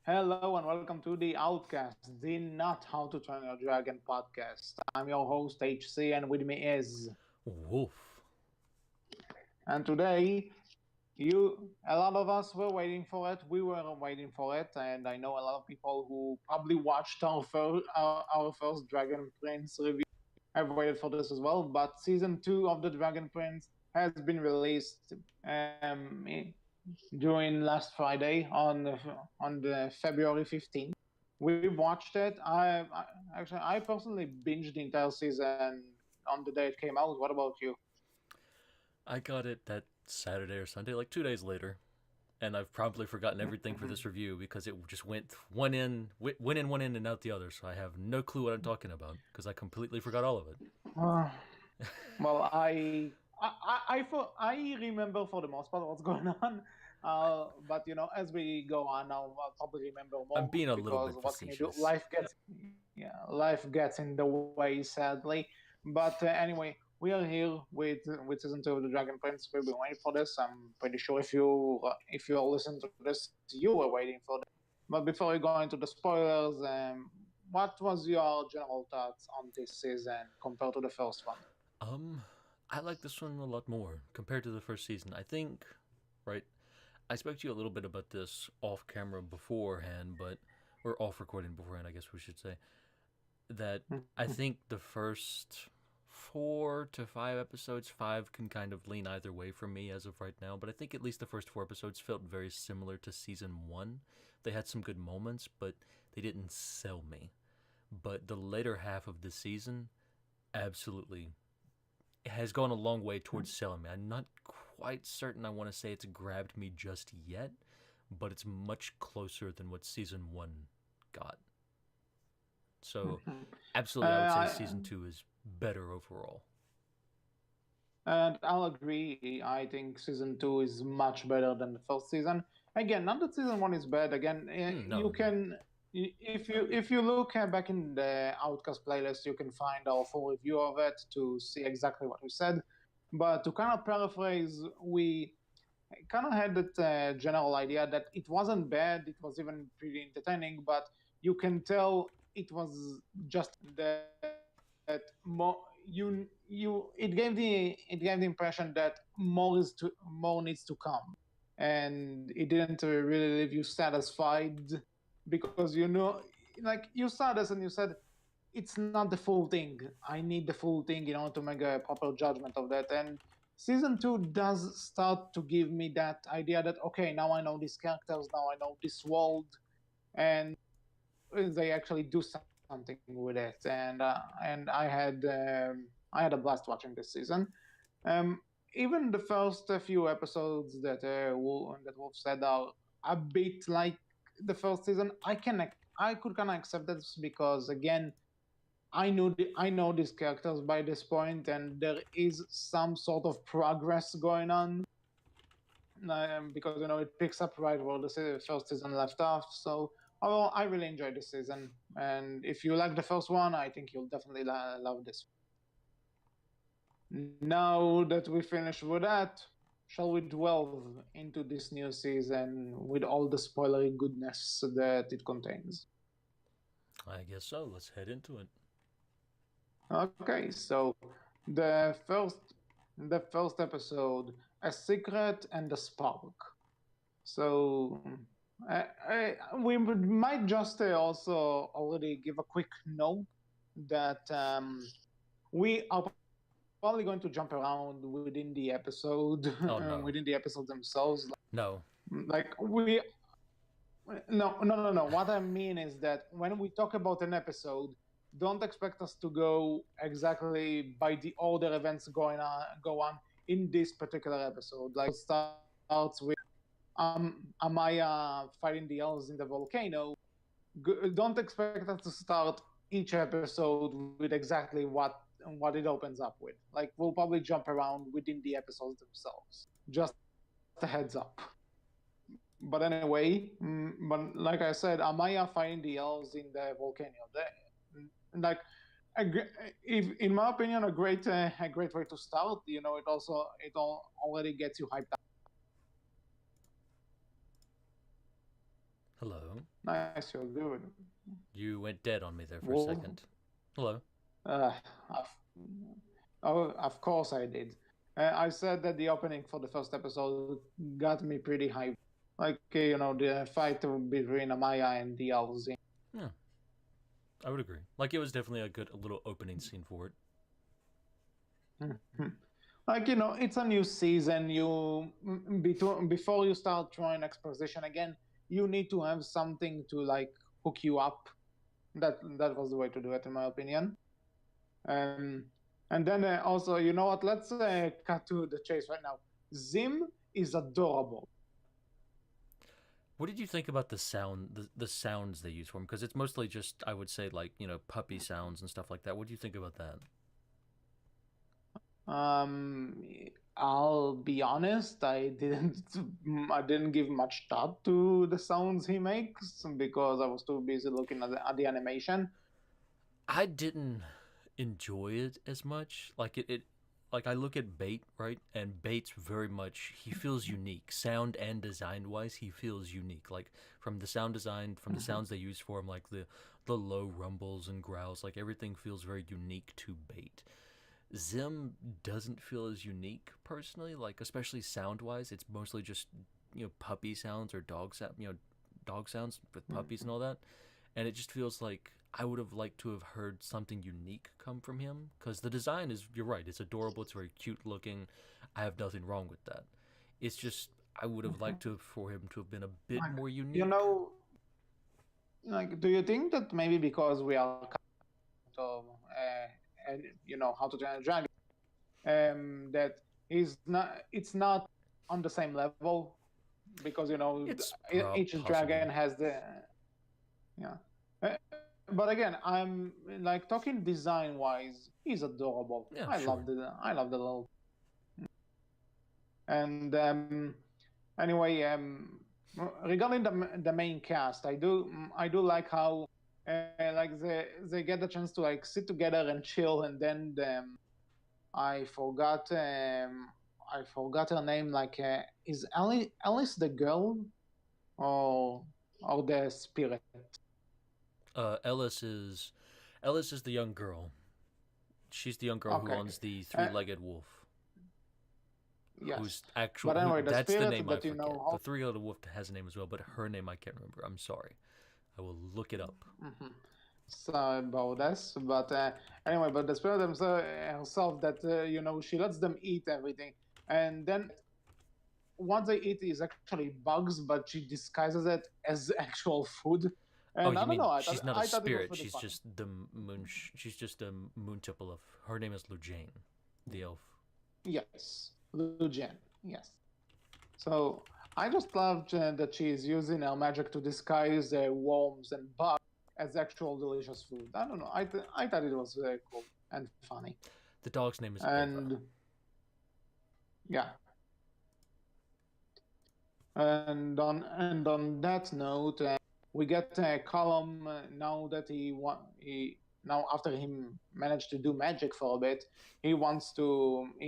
Hello and welcome to the Outcast, the Not How to Train Your Dragon podcast. I'm your host HC, and with me is, Woof. and today a lot of us were waiting for it. We were waiting for it, and I know a lot of people who probably watched our first Dragon Prince review have waited for this as well. But season two of the Dragon Prince has been released during last Friday on the February 15th. We watched it. I personally binged the entire season on the day it came out. What about you? I got it that Saturday or Sunday, like 2 days later, and I've probably forgotten everything for this review because it just went one in and out the other. So I have no clue what I'm talking about because I completely forgot all of it. Uh, well, I remember for the most part what's going on, but as we go on, I'll probably remember I'm more being a little because bit what can you do? facetious. Life gets in the way, sadly. But anyway, we are here with season two of the Dragon Prince. We've been waiting for this. I'm pretty sure if you all listen to this, you were waiting for this. But before we go into the spoilers, what was your general thoughts on this season compared to the first one? Um, I like this one a lot more compared to the first season. I think, right? I spoke to you a little bit about this off camera beforehand, or off recording beforehand, I guess we should say. That I think the first 4 to 5 episodes, five can kind of lean either way for me as of right now, but I think at least the first 4 episodes felt very similar to season one. They had some good moments, but they didn't sell me. But the later half of the season absolutely has gone a long way towards selling me. I'm not quite certain I want to say it's grabbed me just yet, but it's much closer than what season one got. So, absolutely, I would say I, season two is better overall. and I'll agree. I think season two is much better than the first season. Again, not that season one is bad. Again, No, you no. can if you look back in the Outcast playlist, you can find our full review of it to see exactly what we said. But to kind of paraphrase, we kind of had that general idea that it wasn't bad. It was even pretty entertaining, but you can tell it was just that it gave the impression that more needs to come, and it didn't really leave you satisfied because like you saw this and you said it's not the full thing. I need the full thing in order to make a proper judgment of that. And season two does start to give me that idea that okay, now I know these characters, now I know this world, and they actually do something with it. And I had a blast watching this season. Um, Even the first few episodes that Wolf said are a bit like the first season. I could kind of accept this because again I know these characters by this point, and there is some sort of progress going on because it picks up right where the first season left off. So overall, I really enjoyed this season, and if you like the first one, I think you'll definitely love this. Now that we finished with that, shall we delve into this new season with all the spoilery goodness that it contains? I guess so. Let's head into it. Okay, so the first the first episode, a secret and a spark. So we might just also already give a quick note that we are probably going to jump around within the episode Oh no, within the episodes themselves. no. Like we no. What I mean is that when we talk about an episode, don't expect us to go exactly by the order events go on in this particular episode. Like it starts with Amaya fighting the elves in the volcano. Don't expect us to start each episode with exactly what it opens up with. Like we'll probably jump around within the episodes themselves. Just a heads up. But anyway, but like I said, Amaya fighting the elves in the volcano. Like, if in my opinion, a great way to start. It already gets you hyped up. Hello. Nice, you're good. You went dead on me there for a Wolf? second. Hello. Uh, of, oh, of course I did. I said that the opening for the first episode got me pretty hyped. Like, the fight between Amaya and the elves. Yeah, I would agree. Like, it was definitely a good a little opening scene for it. Mhm. Like, it's a new season. Before you start trying exposition again, you need to have something to like hook you up. That was the way to do it, in my opinion. Um, and then also, you know what? Let's cut to the chase right now. Zim is adorable. What did you think about the sounds they use for him? Because it's mostly just, I would say, like, puppy sounds and stuff like that. What do you think about that? Um, I'll be honest, I didn't give much thought to the sounds he makes because I was too busy looking at the animation. I didn't enjoy it as much. Like I look at Bait, right? And Bait's very much, he feels unique. Sound and design wise, he feels unique. Like from the sound design, from the Mhm. sounds they use for him, like the low rumbles and growls, like everything feels very unique to Bait. Zim doesn't feel as unique personally, like especially sound wise. It's mostly just puppy sounds or dog sounds with puppies and all that, and it just feels like I would have liked to have heard something unique come from him because the design is, you're right, it's adorable, it's very cute looking. I have nothing wrong with that. It's just I would have Mhm. liked to for him to have been a bit Like, more you unique. know, like, do you think that maybe because we are kind of, and how to train a dragon, that it's not on the same level because It's each dragon possible. has the yeah. But again, I'm like talking design wise, he's adorable. Yeah, I sure. love the little. And anyway, regarding the main cast, I do like how like they get the chance to like sit together and chill, and then I forgot I forgot her name. Like, is Alice the girl or the spirit? uh ellis is Ellis is the young girl. She's the young girl who Okay, owns the uh, three-legged wolf. yes. Who's actual? But Who? anyway, the That's the spirit name I that forget. The how. three-legged wolf has a name as well, but her name I can't remember. I'm sorry. I will look it up. Mhm. Sorry about this, but anyway, but the spirit herself that she lets them eat everything, and then what they eat is actually bugs, but she disguises it as actual food. Oh, And I you don't know, mean she's not a I thought it was spirit? pretty funny. She's just a moon tipple of. Her name is Lujane, the elf. Yes, Lujen. Yes. So I just loved that she's using her magic to disguise worms and bugs as actual delicious food. I don't know. I thought it was very cool and funny. The dog's name is Ova. And yeah, and on that note, we get a column now that he now after he managed to do magic for a bit, he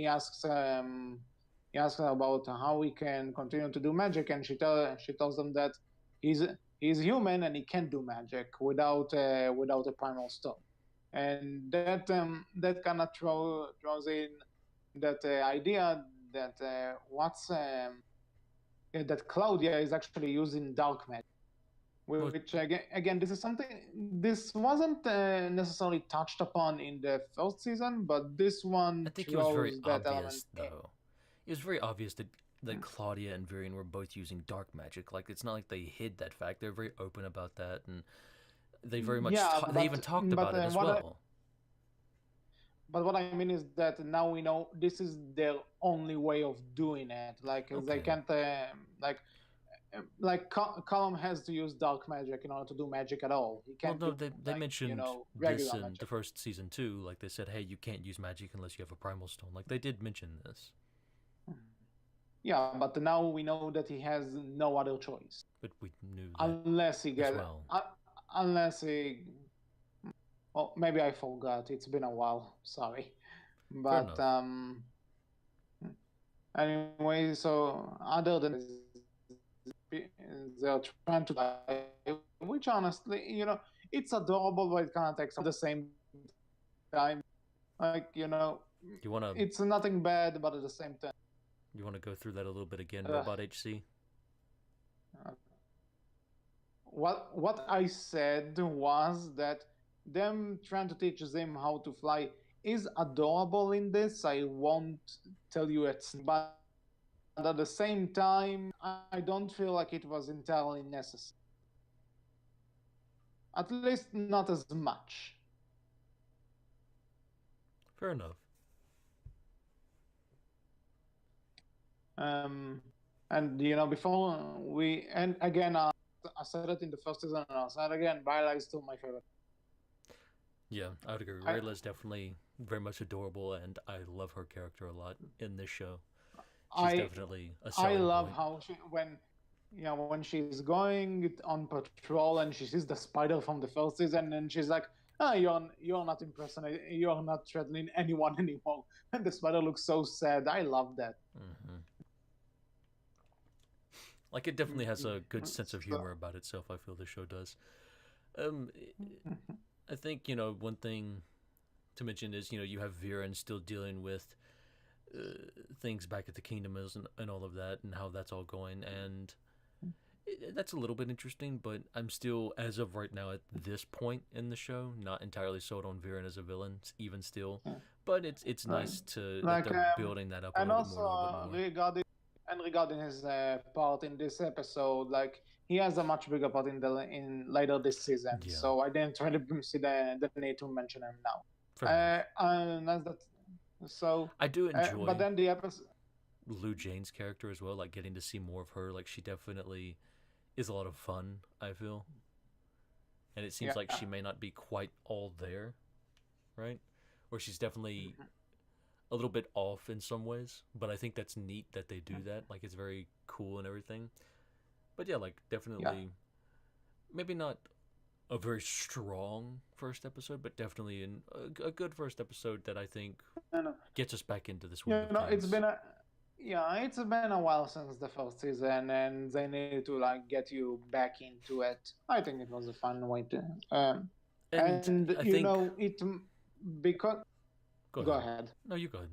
asks her about how he can continue to do magic, and she tells him that he's he's human and he can't do magic without a primal stone, and that kind of throws in that idea that that Claudia is actually using dark magic, Well, which again this is something this wasn't necessarily touched upon in the first season, but this I one think it was very throws that element obvious in. though. It was very obvious that Claudia and Virion were both using dark magic. Like it's not like they hid that fact. They're very open about that, and they very much Yeah, they even talked about it as well. but what I mean is that now we know this is their only way of doing it. Like they Okay. can't Column has to use dark magic in order to do magic at all. He Well, can't no, do they mentioned this regular in the magic. first season too. Like they said, hey, you can't use magic unless you have a primal stone. Like they did mention this, Yeah, but now we know that he has no other choice but we knew that unless he as get well. unless he. Well, maybe I forgot. It's been a while. Sorry, Fair but enough. anyway. So other than they're trying to die which honestly, it's adorable, but it kind of takes at the same time. Like, You wanna it's nothing bad, but at the same time. you wanna go through that a little bit again, Uh, Robot HC? uh, what I said was that them trying to teach them how to fly is adorable in this. I won't tell you it's, but at the same time, I don't feel like it was entirely necessary. At least not as much. Fair enough. And before we and again, I said it in the first season, and I said it again. Viola is still my favorite. Yeah, I would agree. I Rayla's definitely very much adorable, and I love her character a lot in this show. She's I definitely a I selling love point. how when she's going on patrol and she sees the spider from the first season, and she's like, "Ah, you're not impersonating, you're not threatening anyone anymore." And the spider looks so sad. I love that. Hmm. Like it definitely has a good sense of So, humor about itself. I feel the show does. Um, I think one thing to mention is you have Viren still dealing with things back at the kingdom and all of that, and how that's all going, and that's a little bit interesting. But I'm still, as of right now, at this point in the show, not entirely sold on Viren as a villain, even still. But it's nice to that like, they're building that up a and little bit more, a little also bit more. regarding his part in this episode, like he has a much bigger part in later this season. Yeah, So I didn't really see the need to mention him now. fair enough. And that's that. So, I do but enjoy then the episode, Lou Jane's character as well, like getting to see more of her. Like she definitely is a lot of fun, I feel. And it seems yeah, like she may not be quite all there, right? Or she's definitely a little bit off in some ways, but I think that's neat that they do that. Like it's very cool and everything. But yeah, like yeah, definitely maybe not a very strong first episode, but definitely a good first episode that I think no, no. gets us back into the swing of It's things. it's been a while since the first season, and they needed to like get you back into it. I think it was a fun way to, And and I think it because go go ahead. ahead. No, you go ahead.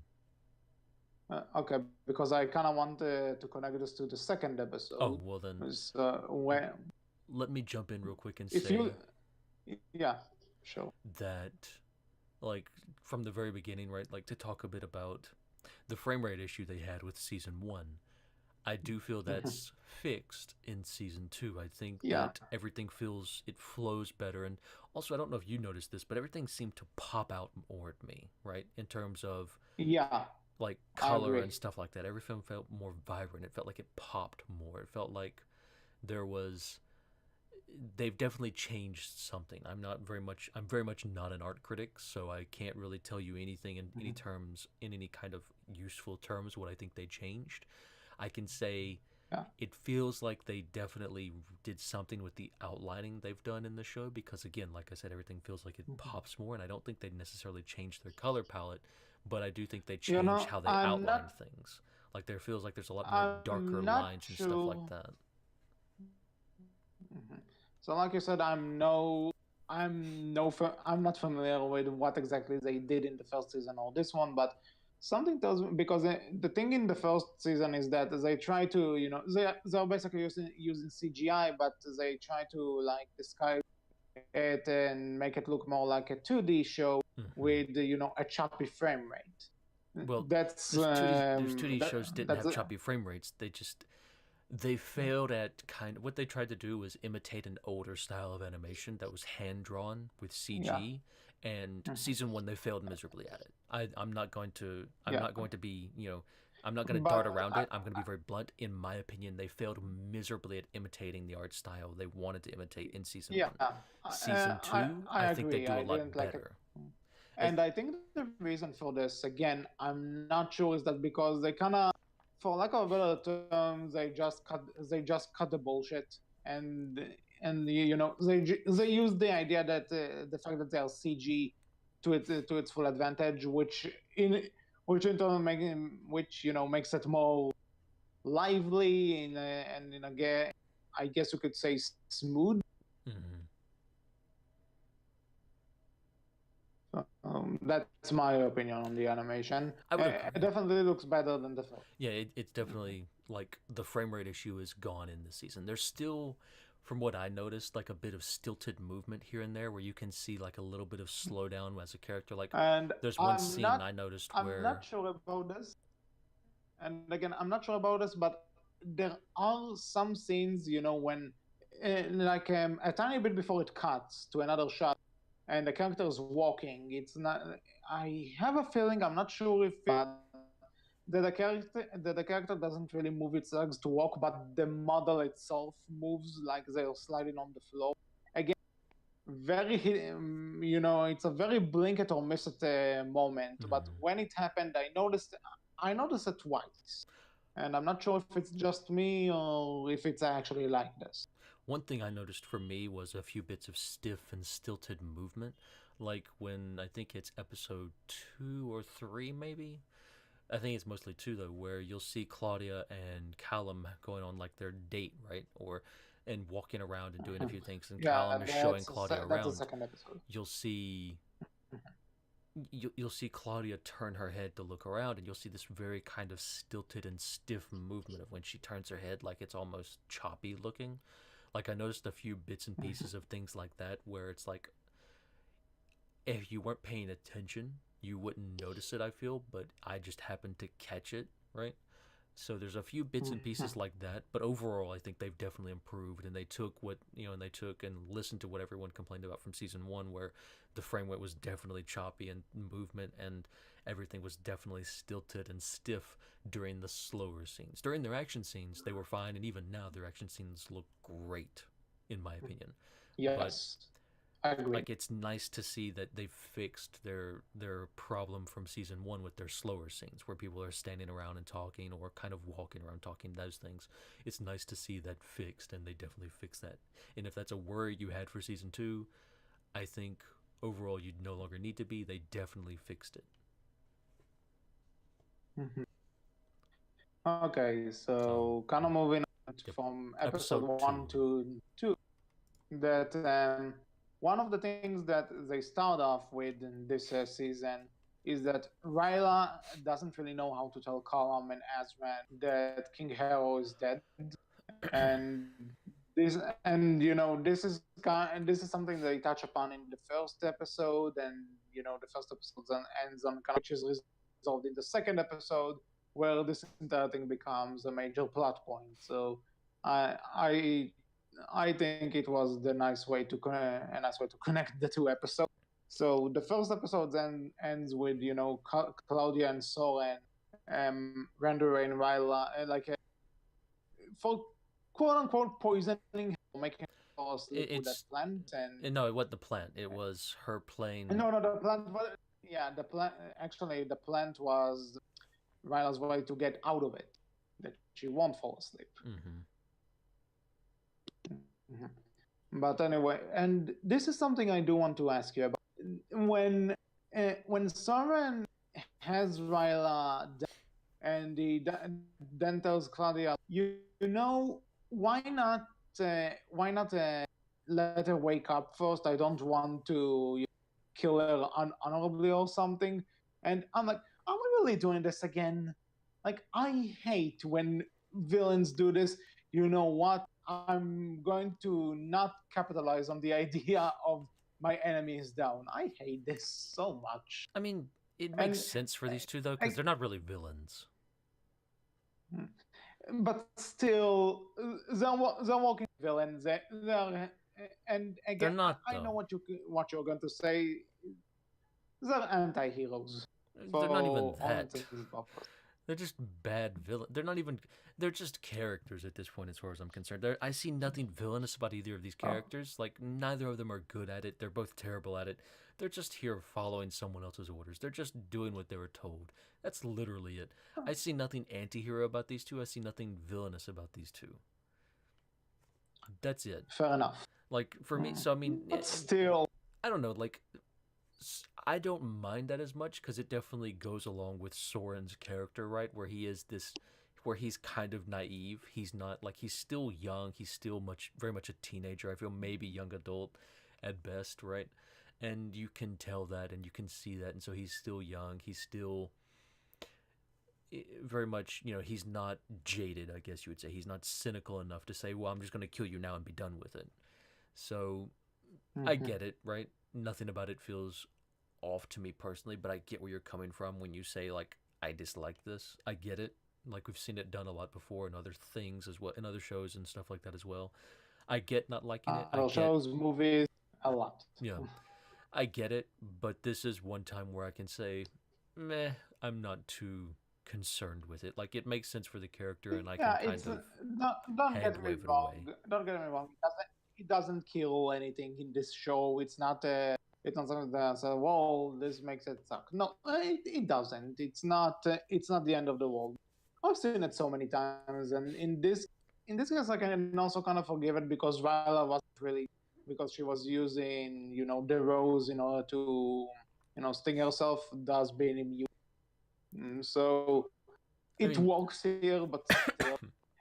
Okay, because I kind of want to connect this to the second Oh, episode. well then Is when let me jump in real quick and if say you, yeah, sure, that like from the very beginning, right? Like to talk a bit about the frame rate issue they had with season 1. I do feel that's fixed in season 2. I think yeah, that everything flows better, and also I don't know if you noticed this, but everything seemed to pop out more at me, right? In terms of yeah, like I color agree. and stuff like that. Every film felt more vibrant. It felt like it popped more. It felt like there was they've definitely changed something. I'm very much not an art critic, so I can't really tell you anything in any terms, in any kind of useful terms, what I think they changed. I can say Yeah, it feels like they definitely did something with the outlining they've done in the show, because again, like I said, everything feels like it pops more, and I don't think they necessarily changed their color palette, but I do think they changed how they outline things. Like there feels like there's a lot more darker I'm not lines and stuff like sure. that. So, like you said, I'm not familiar with what exactly they did in the first season or this one, but something tells me because the thing in the first season is that they try to, they're basically using CGI, but they try to like disguise it and make it look more like a 2D show Hmm. with a choppy frame rate. Well, That's those 2D that shows didn't that's have choppy frame rates. They failed at kind of what they tried to do was imitate an older style of animation that was hand drawn with yeah, CG. And season 1 they failed miserably at it. I'm not going to yeah, be I'm not going to dart but around it. I'm going to be very blunt. In my opinion, they failed miserably at imitating the art style they wanted to imitate in season yeah, 1. Season 2, I I think they agree. do a I lot didn't like it. better. I, And I think the reason for this, again, I'm not sure, is that because they kind of, for lack of a better term, they just cut the bullshit, and they use the idea that the fact that they are CG to its full advantage, which in turn makes it more lively and I guess you could say smooth. Mm-hmm. That's my opinion on the animation. I would It agree. definitely looks better than the film. Yeah, it's definitely like the frame rate issue is gone in this season. There's still, from what I noticed, like a bit of stilted movement here and there where you can see like a little bit of slowdown as a character. Like And there's one scene I noticed I'm where not sure about this. And again, I'm not sure about this, but there are some scenes, when a tiny bit before it cuts to another shot, and the character is walking. It's not. I have a feeling. I'm not sure if that the character doesn't really move its legs to walk, but the model itself moves like they're sliding on the floor. Again, it's a very blink it or miss it moment. But mm, when it happened, I noticed it twice, and I'm not sure if it's just me or if it's actually like this. one thing I noticed for me was a few bits of stiff and stilted movement. Like when I think it's episode 2 or 3, maybe. I think it's mostly 2 though, where you'll see Claudia and Callum going on like their date, right? Or and walking around and doing a few things, and Yeah, Callum is showing Claudia that's the around. second episode. You'll see you'll see Claudia turn her head to look around, and you'll see this very kind of stilted and stiff movement of when she turns her head, like it's almost choppy looking. Like I noticed a few bits and pieces of things like that where it's like if you weren't paying attention, you wouldn't notice it, I feel, but I just happened to catch it, right? So there's a few bits and pieces like that, but overall I think they've definitely improved and they took what, and they took and listened to what everyone complained about from season 1 where the frame rate was definitely choppy and movement and everything was definitely stilted and stiff during the slower scenes. During their action scenes, they were fine, and even now their action scenes look great in my opinion. But Yes, I agree. like it's nice to see that they've fixed their problem from season 1 with their slower scenes where people are standing around and talking or kind of walking around talking, those things. It's nice to see that fixed, and they definitely fixed that. And if that's a worry you had for season 2, I think overall you'd no longer need to be. They definitely fixed it. Mhm. Okay, So so kind of moving on yep, from episode episode one 2. to two, that one of the things that they start off with in this season is that Ryla doesn't really know how to tell Colum and Azran that King Hero is dead, and this this is something they touch upon in the first episode, and the first episode then ends on kind of which is resolved in the second episode, where this entire thing becomes a major plot point. So I I I think it was the nice way to a nice way to connect the two episodes. So the first episode then ends with Claudia and Soren rendering Ryla like for quote unquote poisoning her, making her fall asleep with that It's plant. And no, it wasn't the plant. It was her playing. no, the plant. Yeah, the plant. Actually, the plant was Ryla's way to get out of it, that she won't fall asleep. Mm-hmm. But anyway, and this is something I do want to ask you about. When Soren has Ryla and he then tells Claudia, you know, why not let her wake up first? I don't want to kill her honorably or something. And I'm like, are we really doing this again? Like, I hate when villains do this. You know what? I'm going to not capitalize on the idea of my enemy is down. I hate this so much. I mean, it makes And sense for these two though, because I, they're not really villains. but still, they're walking villains. They're, and They're again, not I know though. what you're going to say. They're anti-heroes They're not even for that. all purposes. They're just bad villain. They're not even. They're just characters at this point, as far as I'm concerned. I see nothing villainous about either of these Oh, characters. Like neither of them are good at it. They're both terrible at it. They're just here following someone else's orders. They're just doing what they were told. That's literally it. I see nothing anti-hero about these two. I see nothing villainous about these two. That's it. fair enough. Like for me, so I mean, But still, I don't know. Like I don't mind that as much because it definitely goes along with Soren's character, right? Where he is this where he's kind of naive. He's not like he's still young. He's still very much a teenager. I feel maybe young adult at best, right? And you can tell that, and you can see that, and so he's still young. He's still very much, he's not jaded. I guess you would say he's not cynical enough to say, "Well, I'm just going to kill you now and be done with it." So I Mhm. get it, right? Nothing about it feels off to me personally, but I get where you're coming from when you say like I dislike this. I get it. Like we've seen it done a lot before in other things as well, in other shows and stuff like that as well. I get not liking it. I Other get, shows, movies, a lot. yeah, I get it. But this is one time where I can say, meh, I'm not too concerned with it. Like it makes sense for the character, and I can Yeah, kind it's of don't hand get me wave it away. wrong. Don't get me wrong. It doesn't kill anything in this show. It's not something that says, "Well, this makes it suck." No, it doesn't. It's not the end of the world. I've seen it so many times, and in this case, I can also kind of forgive it because Ryla wasn't really because she was using the rose in order to sting herself, thus being immune. So I it mean, works here, but still.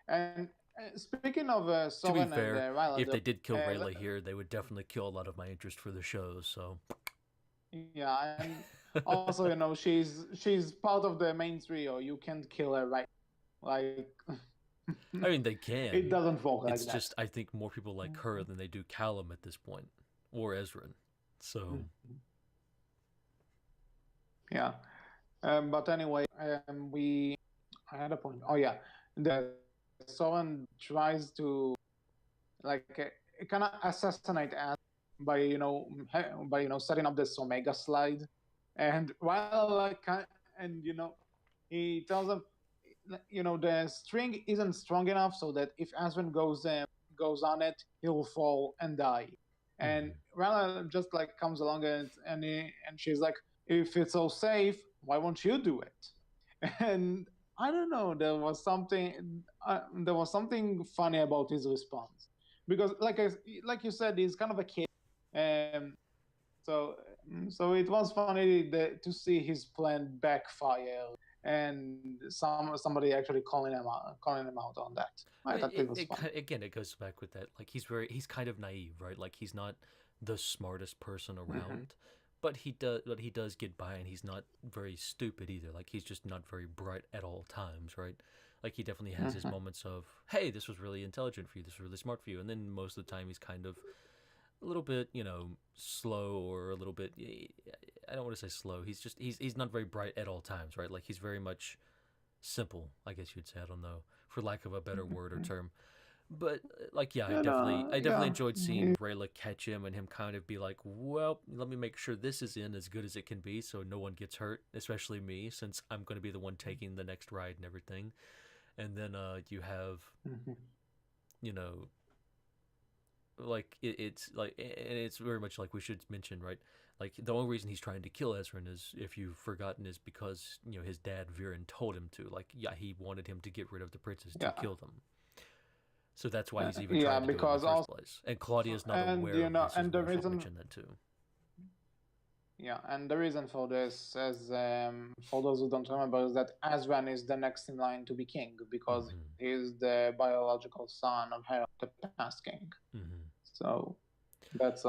And speaking of to be Soren and fair, Ryla, if they did kill uh, Rayla here, they would definitely kill a lot of my interest for the show. So, yeah, and also she's part of the main trio. You can't kill her, right? Like I mean, they it can. doesn't work like It's that. just I think more people like her than they do Callum at this point, or Ezrin. So, Yeah. But anyway, we I had a point. Oh yeah, the Soren tries to like kind of assassinate us by setting up this Omega slide, and while and he tells them the string isn't strong enough so that if Aswin goes on it, he'll fall and die. And mhm. Rana just like comes along and she's like, if it's so safe, why won't you do it? And I don't know, there was something funny about his response because like you said, he's kind of a kid. Um, so so it was funny to see his plan backfire and somebody actually calling him out on that. I thought it was funny. Again, it goes back with that. Like he's kind of naive, right? Like he's not the smartest person Hmm. around, but he does get by, and he's not very stupid either. Like he's just not very bright at all times, right? Like he definitely has his Hmm. moments of, hey, this was really intelligent for you, this was really smart for you, and then most of the time he's kind of a little bit, slow or a little bit. I don't want to say slow. He's not very bright at all times, right? Like he's very much simple, I guess you'd say. I don't know, for lack of a better word or term. But like, yeah, And I definitely yeah, enjoyed seeing Rayla catch him and him kind of be like, well, let me make sure this is in as good as it can be, so no one gets hurt, especially me, since I'm going to be the one taking the next ride and everything. And then you have, Mhm. you know, like it's like, and it's very much like we should mention, right? Like the only reason he's trying to kill Ezrin is, if you've forgotten, is because his dad Viren told him to. Like, yeah, he wanted him to get rid of the princess to Yeah, kill them. So that's why he's even yeah, trying to do it in the because first also place. And Claudia's not and aware of this as and the well. Should reason mention that too. yeah, and the reason for this, as for those who don't remember, is that Asran is the next in line to be king because Mm-hmm. he's the biological son of Herod, the past king. Mm-hmm. So that's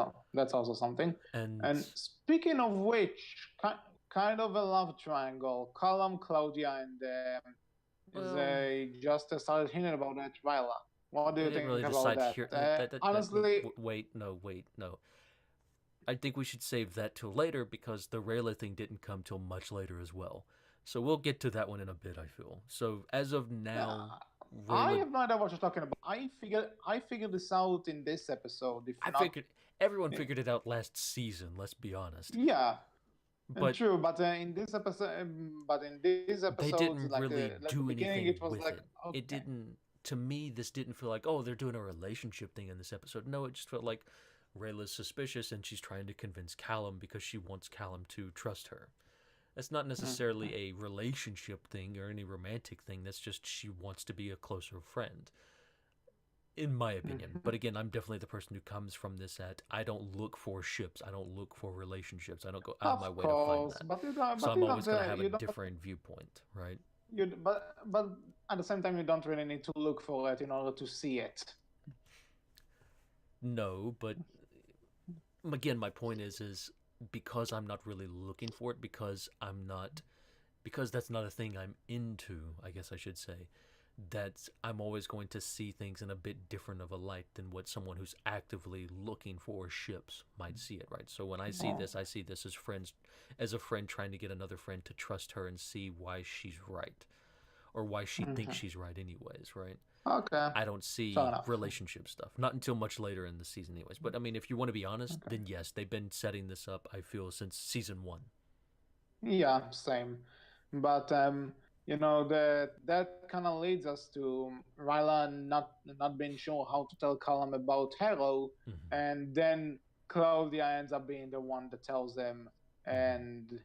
also something. And And speaking of which, kind of a love triangle. Callum, Claudia, and is well, just started hinting about that. Viola. What do they you didn't think really about decide that? here. Honestly, Wait, no. I think we should save that till later because the Rayla thing didn't come till much later as well. So we'll get to that one in a bit, I feel. So as of now, uh, I Rayla, have no idea what you're talking about. I figured this out in this episode. If I not, figured everyone figured it out last season, let's be honest. yeah, But true. But in this they episodes, didn't like really the do beginning, anything it was with like it. It okay. didn't, to me, this didn't feel like, oh, they're doing a relationship thing in this episode. No, it just felt like Rayla's suspicious and she's trying to convince Callum because she wants Callum to trust her. That's not Mhm. necessarily a relationship thing or any romantic thing. That's just she wants to be a closer friend, in my opinion. Mhm. But again, I'm definitely the person who comes from this at, I don't look for ships. I don't look for relationships. I don't go out of my Of way to find course, that. but you don't. So But I'm you don't. always going to have a You don't. different viewpoint, right? but at the same time, you don't really need to look for it in order to see it. No, but again, my point is because I'm not really looking for it, because that's not a thing I'm into, I guess I should say, that I'm always going to see things in a bit different of a light than what someone who's actively looking for ships might see it, right? So when I see this as a friend trying to get another friend to trust her and see why she's right, or why she thinks Mhm. she's right anyways, right? Okay, I don't fair see enough. relationship stuff. Not until much later in the season, anyways. But I mean, if you want to be honest, Okay. then yes, they've been setting this up, I feel, since season one. Yeah, same. But that kind of leads us to Ryla not being sure how to tell Callum about Harrow, Mm-hmm. and then Claudia ends up being the one that tells them, Mm-hmm. and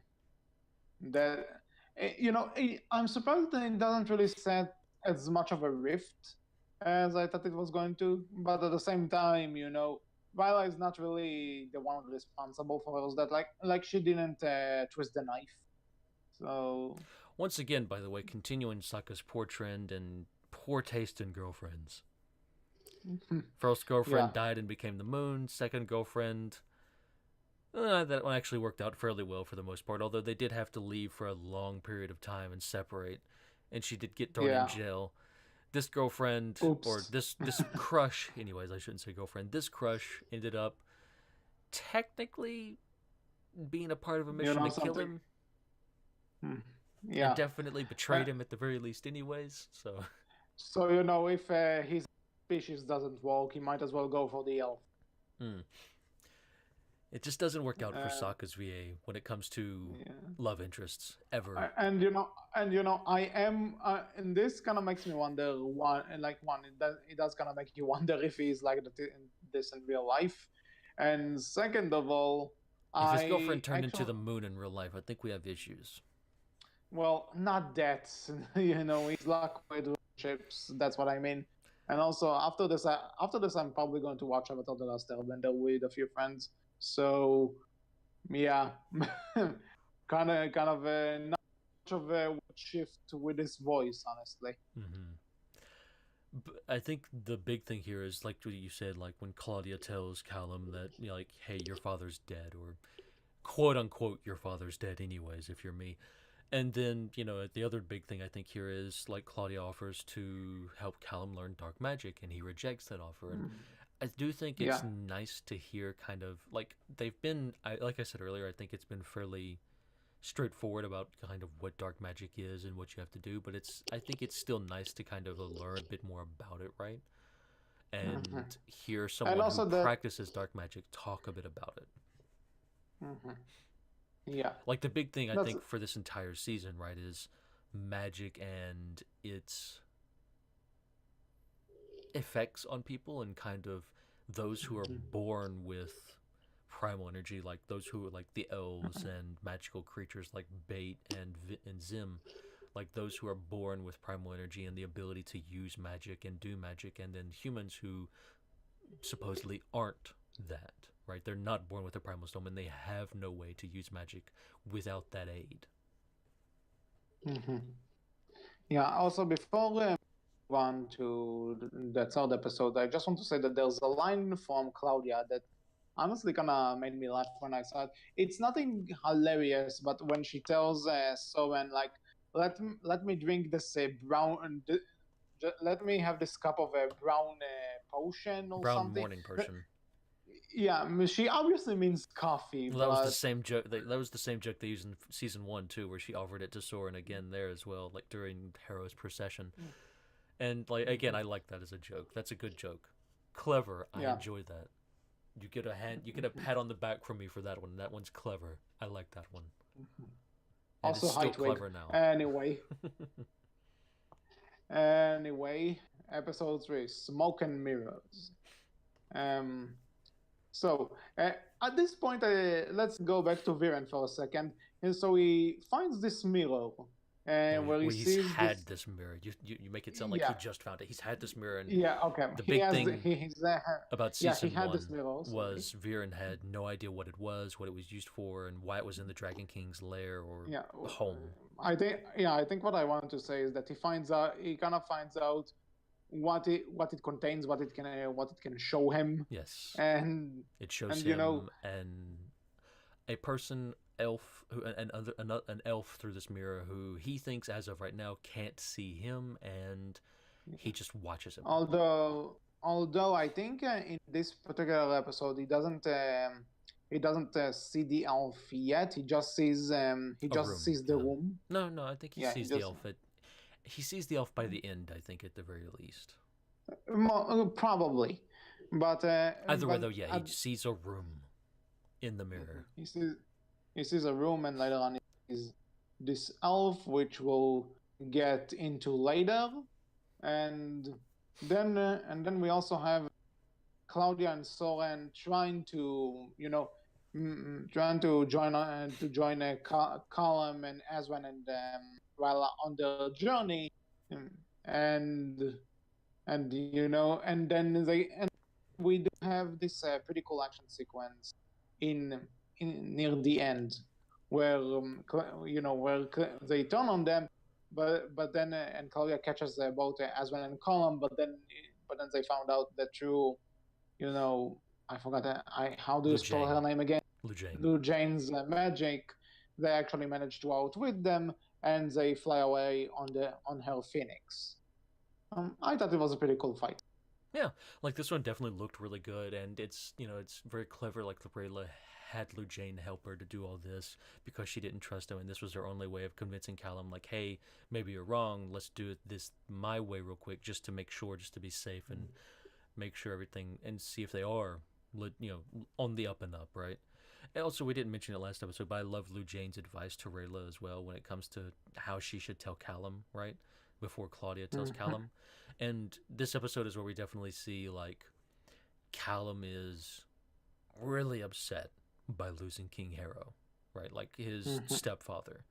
that I'm surprised that it doesn't really set as much of a rift as I thought it was going to. But at the same time, Ryla is not really the one responsible for those that like she didn't twist the knife. So Once again, by the way, continuing Sokka's poor trend and poor taste in girlfriends. First yeah, girlfriend died and became the moon. Second girlfriend, that one actually worked out fairly well for the most part, although they did have to leave for a long period of time and separate, and she did get thrown in yeah. jail. This girlfriend, or Oops. this crush, anyways, I shouldn't say girlfriend. This crush ended up technically being a part of a You mission know to kill something? him, Hmm. and Yeah. definitely Uh, betrayed him at the very least, anyways. So, so if his species doesn't work, he might as well go for the elf. hmm. It just doesn't work out for Uh, Sokka's VA when it comes to yeah. love interests ever. I am, and this kind of makes me wonder one, it does kind of make you wonder if he's like this in real life, and second of all, If his girlfriend I turned into actually, the moon in real life, I think we have issues. well, not that. He's luck with relationships. That's what I mean. And also after this, I'm probably going to watch Avatar: The Last Airbender with a few friends. So yeah, kind of not much of a shift with his voice, honestly. Mm-hmm. But I think the big thing here is like what you said, like when Claudia tells Callum that, like, hey, your father's dead, or quote unquote, your father's dead, anyways, if you're me. And then, the other big thing I think here is like Claudia offers to help Callum learn dark magic, and he rejects that offer. And Mm. I do think Yeah. it's nice to hear kind of like they've been, like I said earlier, I think it's been fairly straightforward about kind of what dark magic is and what you have to do, but I think it's still nice to kind of learn a bit more about it, right? Hmm. And hear And someone who also the practices dark magic talk a bit about it. hmm yeah, Like the big thing I that's think for this entire season, right, is magic and its effects on people, and kind of those who are mhm. born with primal energy, like those who are like the elves and magical creatures like Bait and Zim, like those who are born with primal energy and the ability to use magic and do magic, and then humans who supposedly aren't that, right? They're not born with a primal stone and they have no way to use magic without that aid. Mhm. Yeah. Also, before we move on to the third episode, I just want to say that there's a line from Claudia that honestly kind of made me laugh when I saw it. It's nothing hilarious, but when she tells Soren like, let me drink this let me have this cup of a brown potion or Brown something. morning person. Yeah, she obviously means coffee, Well, that was the but same joke. That was the same joke they used in season one too, where she offered it to Soren again there as well, like during Harrow's procession. And like again, Mhm. I like that as a joke. That's a good joke. Clever. I Yeah. enjoy that. You get a hand. You get a pat on the back from me for that one. That one's clever. I like that one, Mhm. and it's Also, still Hightwig. clever now. Anyway, anyway, episode 3, Smoke and Mirrors. Um, so at this point, let's go back to Viren for a second. And so he finds this mirror, and where he Where he's sees had this. this mirror. You make it sound like he Yeah, just found it. He's had this mirror, and yeah, okay. the He big has thing he's about yeah, he season had this one mirror. Sorry. was Viren had no idea what it was, what it was used for, and why it was in the Dragon King's lair or Yeah, home. I think what I wanted to say is that he kind of finds out what it contains, what it can show him, Yes, and it shows and you know him and a person elf who an elf through this mirror who he thinks as of right now can't see him, and he just watches him. although I think in this particular episode he doesn't see the elf yet. He A just room, sees the yeah. room. No, I think he Yeah, he sees the just elf at he sees the elf by the end, I think, at the very least. probably, Either way, but though, yeah, he sees a room in the mirror. he sees a room, and later on he sees this elf, which we'll get into later, and then we also have Claudia and Soren trying to trying to join a Column and Aswan and while on the journey, mm, and and then and we do have this pretty cool action sequence in near the end where they turn on them, but then and Claudia catches both Aswan and Column, but then they found out the true, I forgot how do you spell her name again? Lou Jane. Lou Jane's magic. They actually managed to outwit them, and they fly away on her Phoenix. I thought it was a pretty cool fight. Yeah, like this one definitely looked really good, and it's it's very clever. Like Rayla had Lou Jane help her to do all this because she didn't trust him, and this was her only way of convincing Callum, like, hey, maybe you're wrong. Let's do it this my way real quick, just to make sure, just to be safe, and make sure everything, and see if they are, on the up and up, right? And also, we didn't mention it last episode, but I love Lou Jane's advice to Rayla as well when it comes to how she should tell Callum, right? Before Claudia tells Callum. And this episode is where we definitely see, like, Callum is really upset by losing King Harrow, right? Like, his stepfather.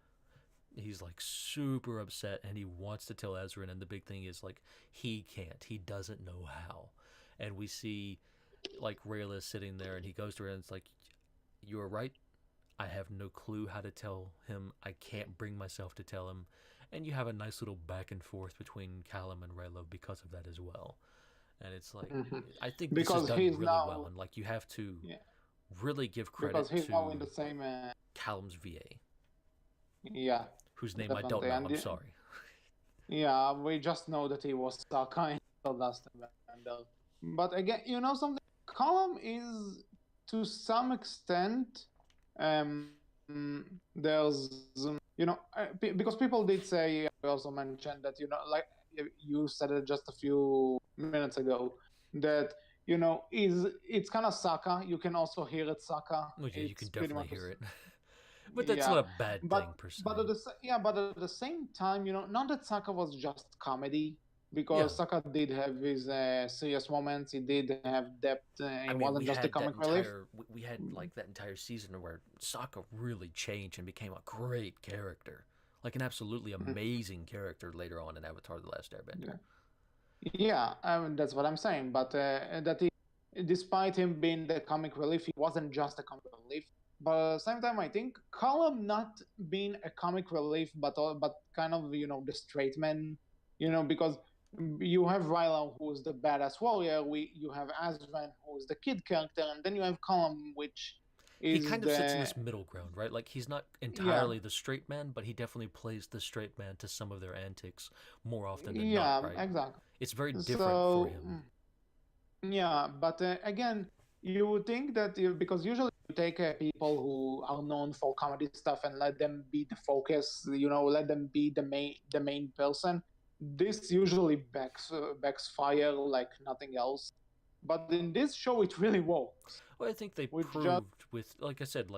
He's, like, super upset, and he wants to tell Ezran, and the big thing is, like, he can't. He doesn't know how. And we see, like, Rayla sitting there, and he goes to her, and it's like, you were right. I have no clue how to tell him. I can't bring myself to tell him. And you have a nice little back and forth between Callum and Raylo because of that as well. And it's like, I think because this is done he's really now, well. And like, you have to really give credit because he's to now in the same Callum's VA. Yeah. Whose name I don't know. I'm sorry. Yeah, we just know that he was Saka in the last Avenger. But again, something? Callum is, to some extent, there's, because people did say, we also mentioned that, like you said it just a few minutes ago, that, it's kind of Saka. You can also hear it Saka. Well, yeah, you can definitely hear it. But Yeah, that's not a bad thing per se. but at the same time, not that Saka was just comedy, because Saka did have his serious moments. He did have depth. It wasn't just a comic relief. We had like that entire season where Sokka really changed and became a great character, like an absolutely amazing character later on in Avatar: The Last Airbender. Yeah, that's what I'm saying. But despite him being the comic relief, he wasn't just a comic relief. But at the same time, I think Column not being a comic relief, but kind of the straight man, because you have Ryla, who's the badass warrior. You have Azran, who's the kid character, and then you have Column, which is he kind of sits in this middle ground, right? Like he's not entirely the straight man, but he definitely plays the straight man to some of their antics more often than not, right? Yeah, exactly. It's very different for him. Yeah, but again, you would think that because usually you take people who are known for comedy stuff and let them be the focus, let them be the main person. This usually backfire like nothing else. But in this show, it really works. Well, I think they proved with, like I said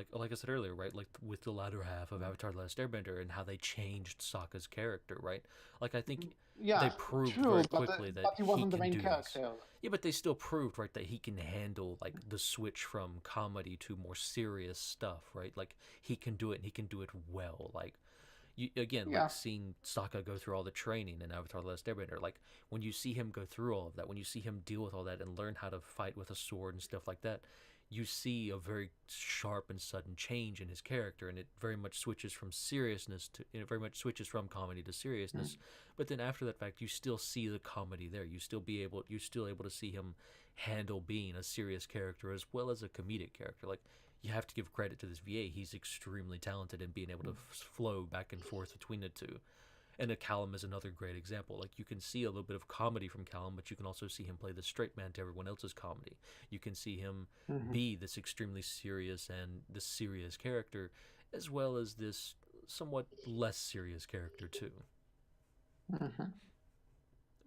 earlier, right? Like with the latter half of Avatar: The Last Airbender and how they changed Sokka's character, right? Like I think they proved very quickly that he wasn't the main character. This. Yeah, but they still proved, right, that he can handle like the switch from comedy to more serious stuff, right? Like he can do it, and he can do it well. Like You, again, like Yeah. seeing Sokka go through all the training in Avatar: The Last Airbender, like when you see him go through all of that, when you see him deal with all that and learn how to fight with a sword and stuff like that, you see a very sharp and sudden change in his character, and it very much switches from seriousness to, it very much switches from comedy to seriousness. But then after that fact, you still see the comedy there. You're still able to see him handle being a serious character as well as a comedic character. Like, you have to give credit to this VA. He's extremely talented in being able to flow back and forth between the two. And Callum is another great example. Like, you can see a little bit of comedy from Callum, but you can also see him play the straight man to everyone else's comedy. You can see him be this extremely serious and this serious character, as well as this somewhat less serious character too.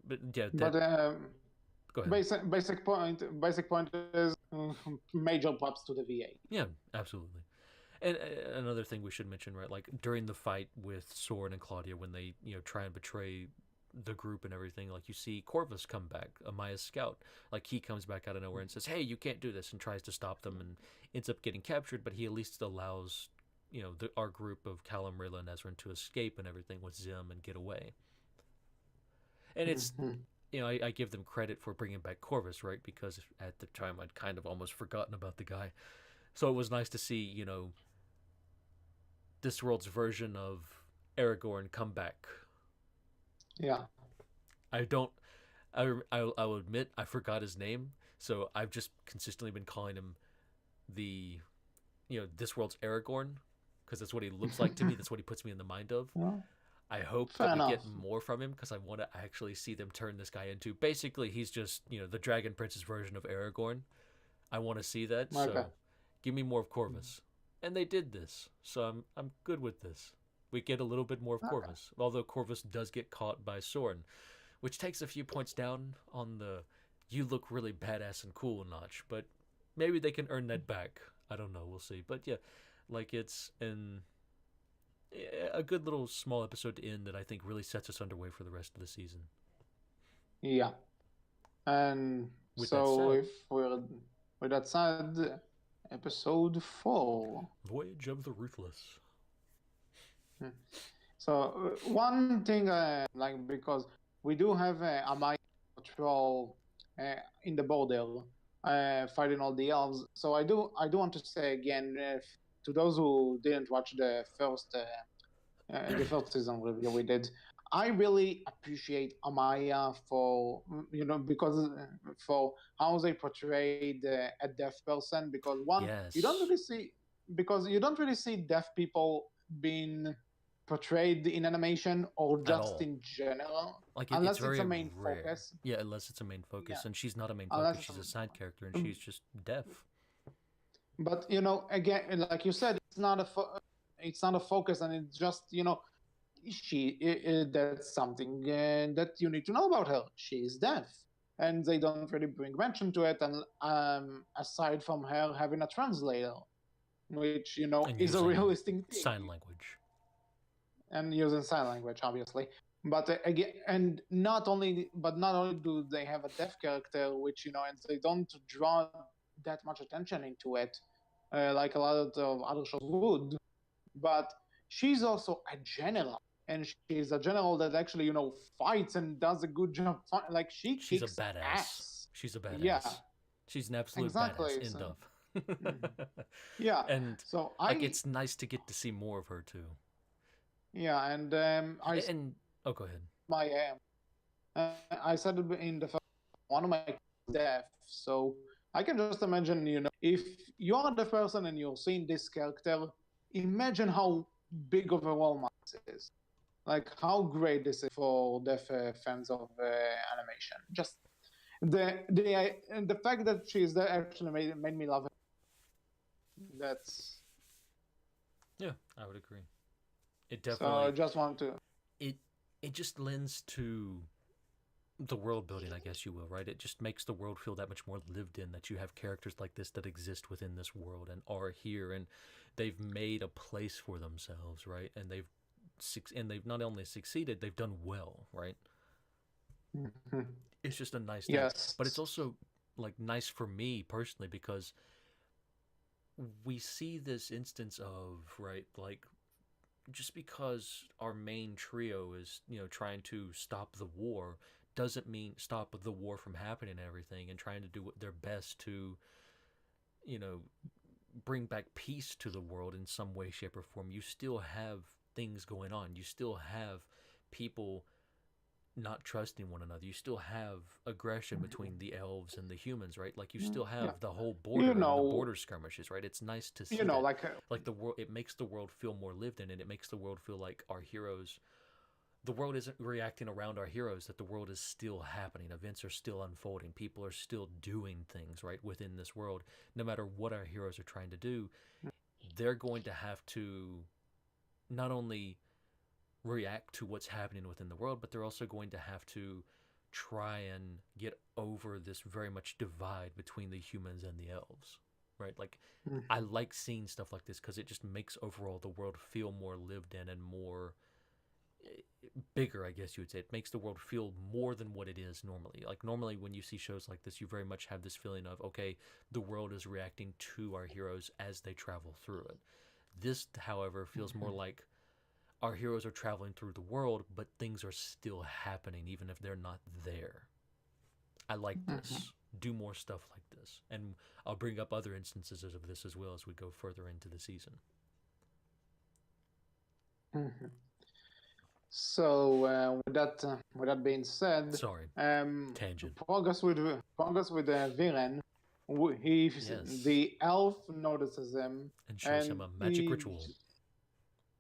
But yeah, that. But Go ahead. basic point is major props to the VA. Yeah, absolutely. And another thing we should mention, right? Like during the fight with Soren and Claudia, when they try and betray the group and everything, like you see Corvus come back, Amaya's scout. Like he comes back out of nowhere and says, "Hey, you can't do this," and tries to stop them, and ends up getting captured. But he at least allows our group of Callum, Rayla, and Ezrin to escape and everything with Zim and get away. And it's I give them credit for bringing back Corvus, right? Because at the time I'd kind of almost forgotten about the guy. So it was nice to see, this world's version of Aragorn come back. Yeah. I don't. I'll admit I forgot his name, so I've just consistently been calling him the, this world's Aragorn, because that's what he looks like to me. That's what he puts me in the mind of. Well, I hope fair that we enough. get more from him, because I want to actually see them turn this guy into. Basically, he's just the Dragon Prince's version of Aragorn. I want to see that. Okay. So give me more of Corvus. And they did this, so I'm good with this. We get a little bit more of Corvus, although Corvus does get caught by Soren, which takes a few points down on the "you look really badass and cool" notch. But maybe they can earn that back. I don't know. We'll see. But yeah, like it's a good little small episode to end that I think really sets us underway for the rest of the season. Yeah. And With so that said, if we're with that said, episode 4. Voyage of the Ruthless. So one thing, like, because we do have Amaya patrol in the border, fighting all the elves. So I do want to say again, to those who didn't watch the first season review we did, I really appreciate Amaya for because for how they portrayed a deaf person. Because one, Yes. you don't really see deaf people being portrayed in animation or just in general, Like unless it's very a main rare. focus. Yeah, unless it's a main focus, Yeah. and she's not a main Unless focus. it's She's a side character, and she's just deaf. But again, like you said, it's not a focus, and it's just that's something that you need to know about her. She is deaf, and they don't really bring mention to it, and aside from her having a translator, which And is a using realistic thing, sign language. and using sign language, obviously. But again, and not only do they have a deaf character, which and they don't draw that much attention into it, like a lot of other shows would, but she's also a general, and she's a general that actually fights and does a good job. Like she's a badass. Ass. She's a badass. Yeah, she's an absolute exactly. badass. End of. Yeah, and so it's nice to get to see more of her too. Yeah, and oh, go ahead. I said in the first one of my deaf, so I can just imagine, if you are the person and you're seeing this character, imagine how big of a role this is. Like how great this is for deaf fans of animation. Just the fact that she's there actually made me love her. That's. Yeah, I would agree. It definitely. So I just want to. It just lends to the world building, I guess you will, right? It just makes the world feel that much more lived in, that you have characters like this that exist within this world and are here, and they've made a place for themselves, right? And they've not only succeeded, they've done well, right? Mm-hmm. It's just a nice thing. Yes. But it's also like nice for me personally, because we see this instance of, right, like just because our main trio is, trying to stop the war doesn't mean stop the war from happening and everything, and trying to do their best to, you know, bring back peace to the world in some way, shape, or form. You still have things going on. You still have people not trusting one another. You still have aggression between the elves and the humans, right? Like, you still Yeah. have the whole You border and the know, border skirmishes, right? It's nice to see that. like Like, the world, it makes the world feel more lived in, and it makes the world feel like our heroes. The world isn't reacting around our heroes. That the world is still happening. Events are still unfolding. People are still doing things, right, within this world. No matter what our heroes are trying to do, they're going to have to not only react to what's happening within the world, but they're also going to have to try and get over this very much divide between the humans and the elves, right? Like, I like seeing stuff like this because it just makes overall the world feel more lived in and more bigger, I guess you would say. It makes the world feel more than what it is normally. Like, normally when you see shows like this, you very much have this feeling of, okay, the world is reacting to our heroes as they travel through it. This, however, feels more like our heroes are traveling through the world, but things are still happening even if they're not there. I like this. Do more stuff like this. And I'll bring up other instances of this as well as we go further into the season. So with that being said, Sorry, tangent. progress with Viren. The elf notices him And shows him a magic ritual.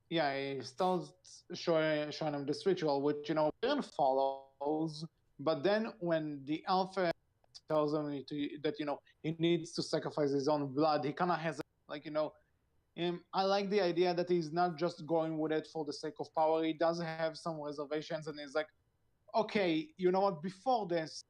He starts showing him this ritual, which Viren follows. But then when the elf tells him that he needs to sacrifice his own blood, he kind of has I like the idea that he's not just going with it for the sake of power. He does have some reservations, and he's like, okay, you know what? Before this,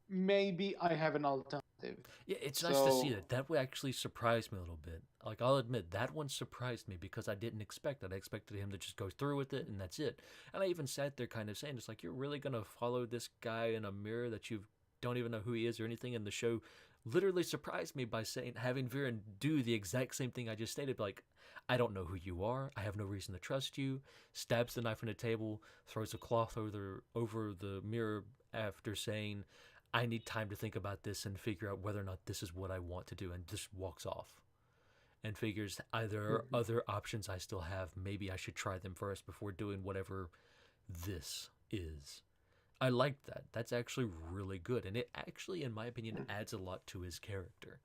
maybe I have an alternative. Yeah, it's nice to see that. That would actually surprise me a little bit. Like, I'll admit, that one surprised me because I didn't expect that. I expected him to just go through with it, and that's it. And I even sat there kind of saying, it's like, you're really going to follow this guy in a mirror that you don't even know who he is or anything, and the show literally surprised me by having Viren do the exact same thing I just stated. Like, I don't know who you are. I have no reason to trust you. Stabs the knife on the table, throws a cloth over the mirror after saying, I need time to think about this and figure out whether or not this is what I want to do, and just walks off and figures either other options I still have. Maybe I should try them first before doing whatever this is. I liked that. That's actually really good. And it actually, in my opinion, adds a lot to his character.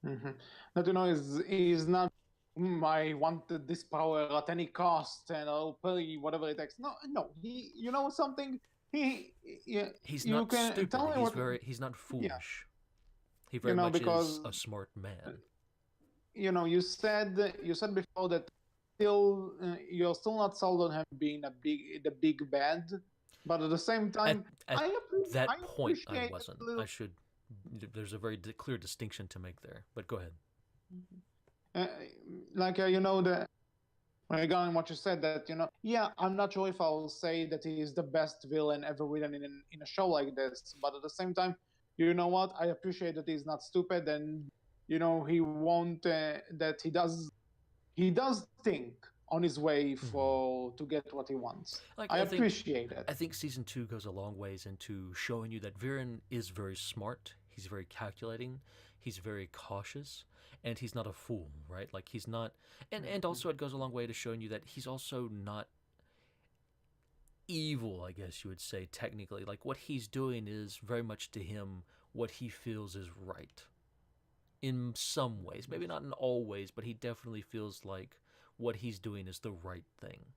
That, he's not, I wanted this power at any cost and I'll pay whatever it takes. No. He, something, he's not stupid. He's not foolish. He very much is a smart man. You said before that you're still not sold on him being the big bad. But at the same time, at that point, I wasn't. There's a very clear distinction to make there. But go ahead. Regarding what you said, that I'm not sure if I'll say that he is the best villain ever written in a show like this. But at the same time, you know what? I appreciate that he's not stupid, and he won't. That he does think on his way to get what he wants. I appreciate it. I think season 2 goes a long ways into showing you that Viren is very smart. He's very calculating. He's very cautious, and he's not a fool, right? Like, he's not, and also it goes a long way to showing you that he's also not evil, I guess you would say, technically. Like, what he's doing is very much to him what he feels is right. In some ways, maybe not in all ways, but he definitely feels like what he's doing is the right thing.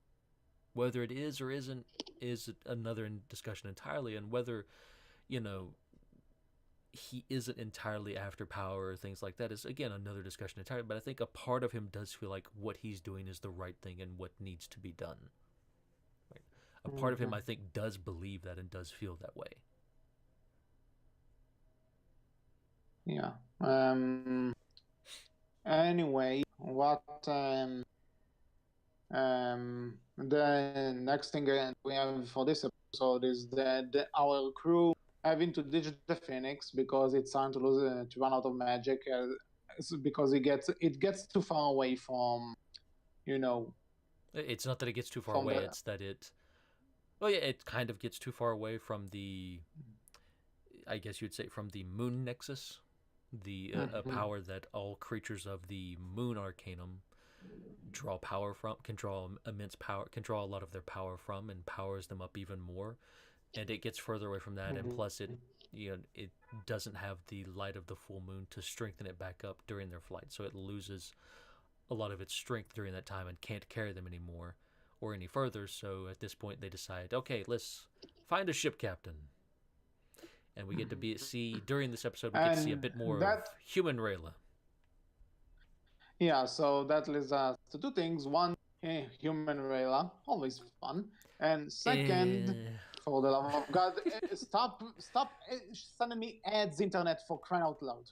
Whether it is or isn't is another discussion entirely, and whether, he isn't entirely after power or things like that is, again, another discussion entirely. But I think a part of him does feel like what he's doing is the right thing and what needs to be done. Right? A part of him, I think, does believe that and does feel that way. Yeah. Anyway, what the next thing we have for this episode is that our crew having to ditch the Phoenix because it's time to run out of magic, because it gets too far away from It's not that it gets too far from away. the. It's that it. Well, yeah, it kind of gets too far away from the. I guess you'd say from the Moon Nexus, the a Mhm. power that all creatures of the Moon Arcanum draw power from, can draw immense power, can draw a lot of their power from, and powers them up even more. And it gets further away from that, and Mhm. plus it doesn't have the light of the full moon to strengthen it back up during their flight, so it loses a lot of its strength during that time and can't carry them anymore or any further. So at this point, they decide, okay, let's find a ship captain, and we get to see during this episode we get to see a And bit more of that, human Rayla. yeah, so that leads us to two things. One, human Rayla, always fun. And second, Eh, for the love of God, stop sending me ads, internet, for crying out loud.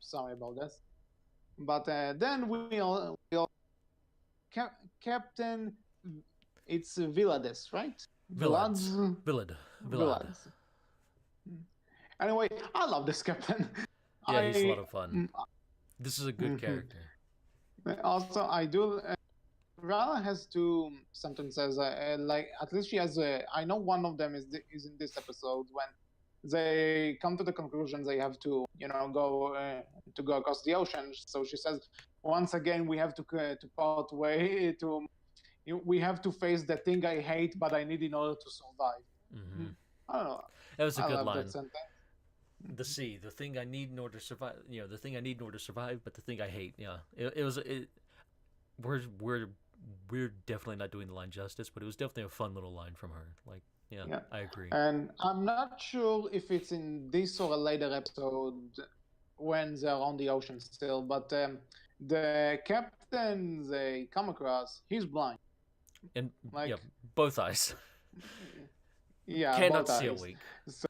Sorry about this. But then we all Captain, it's Villades, right? Villads, Villads? Villad. Villads. Anyway, I love this captain. Yeah, he's a lot I of fun. mm, This is a good mhm. character. Also I do. Rala has two sentences. Like at least she has. I know one of them is in this episode when they come to the conclusion they have to, go across the ocean. So she says, once again, we have to part way to. We have to face the thing I hate, but I need in order to survive. Mm-hmm. Mm. I don't know. That was a I good love that line. sentence. The sea, the thing I need in order to survive. The thing I need in order to survive, but the thing I hate. Yeah, it was. We're definitely not doing the line justice, but it was definitely a fun little line from her. Like, yeah, Yeah, I agree. and I'm not sure if it's in this or a later episode when they're on the ocean still, but the captain they come across, he's blind. And yeah, Like, both eyes yeah, cannot both see a eyes. wink. So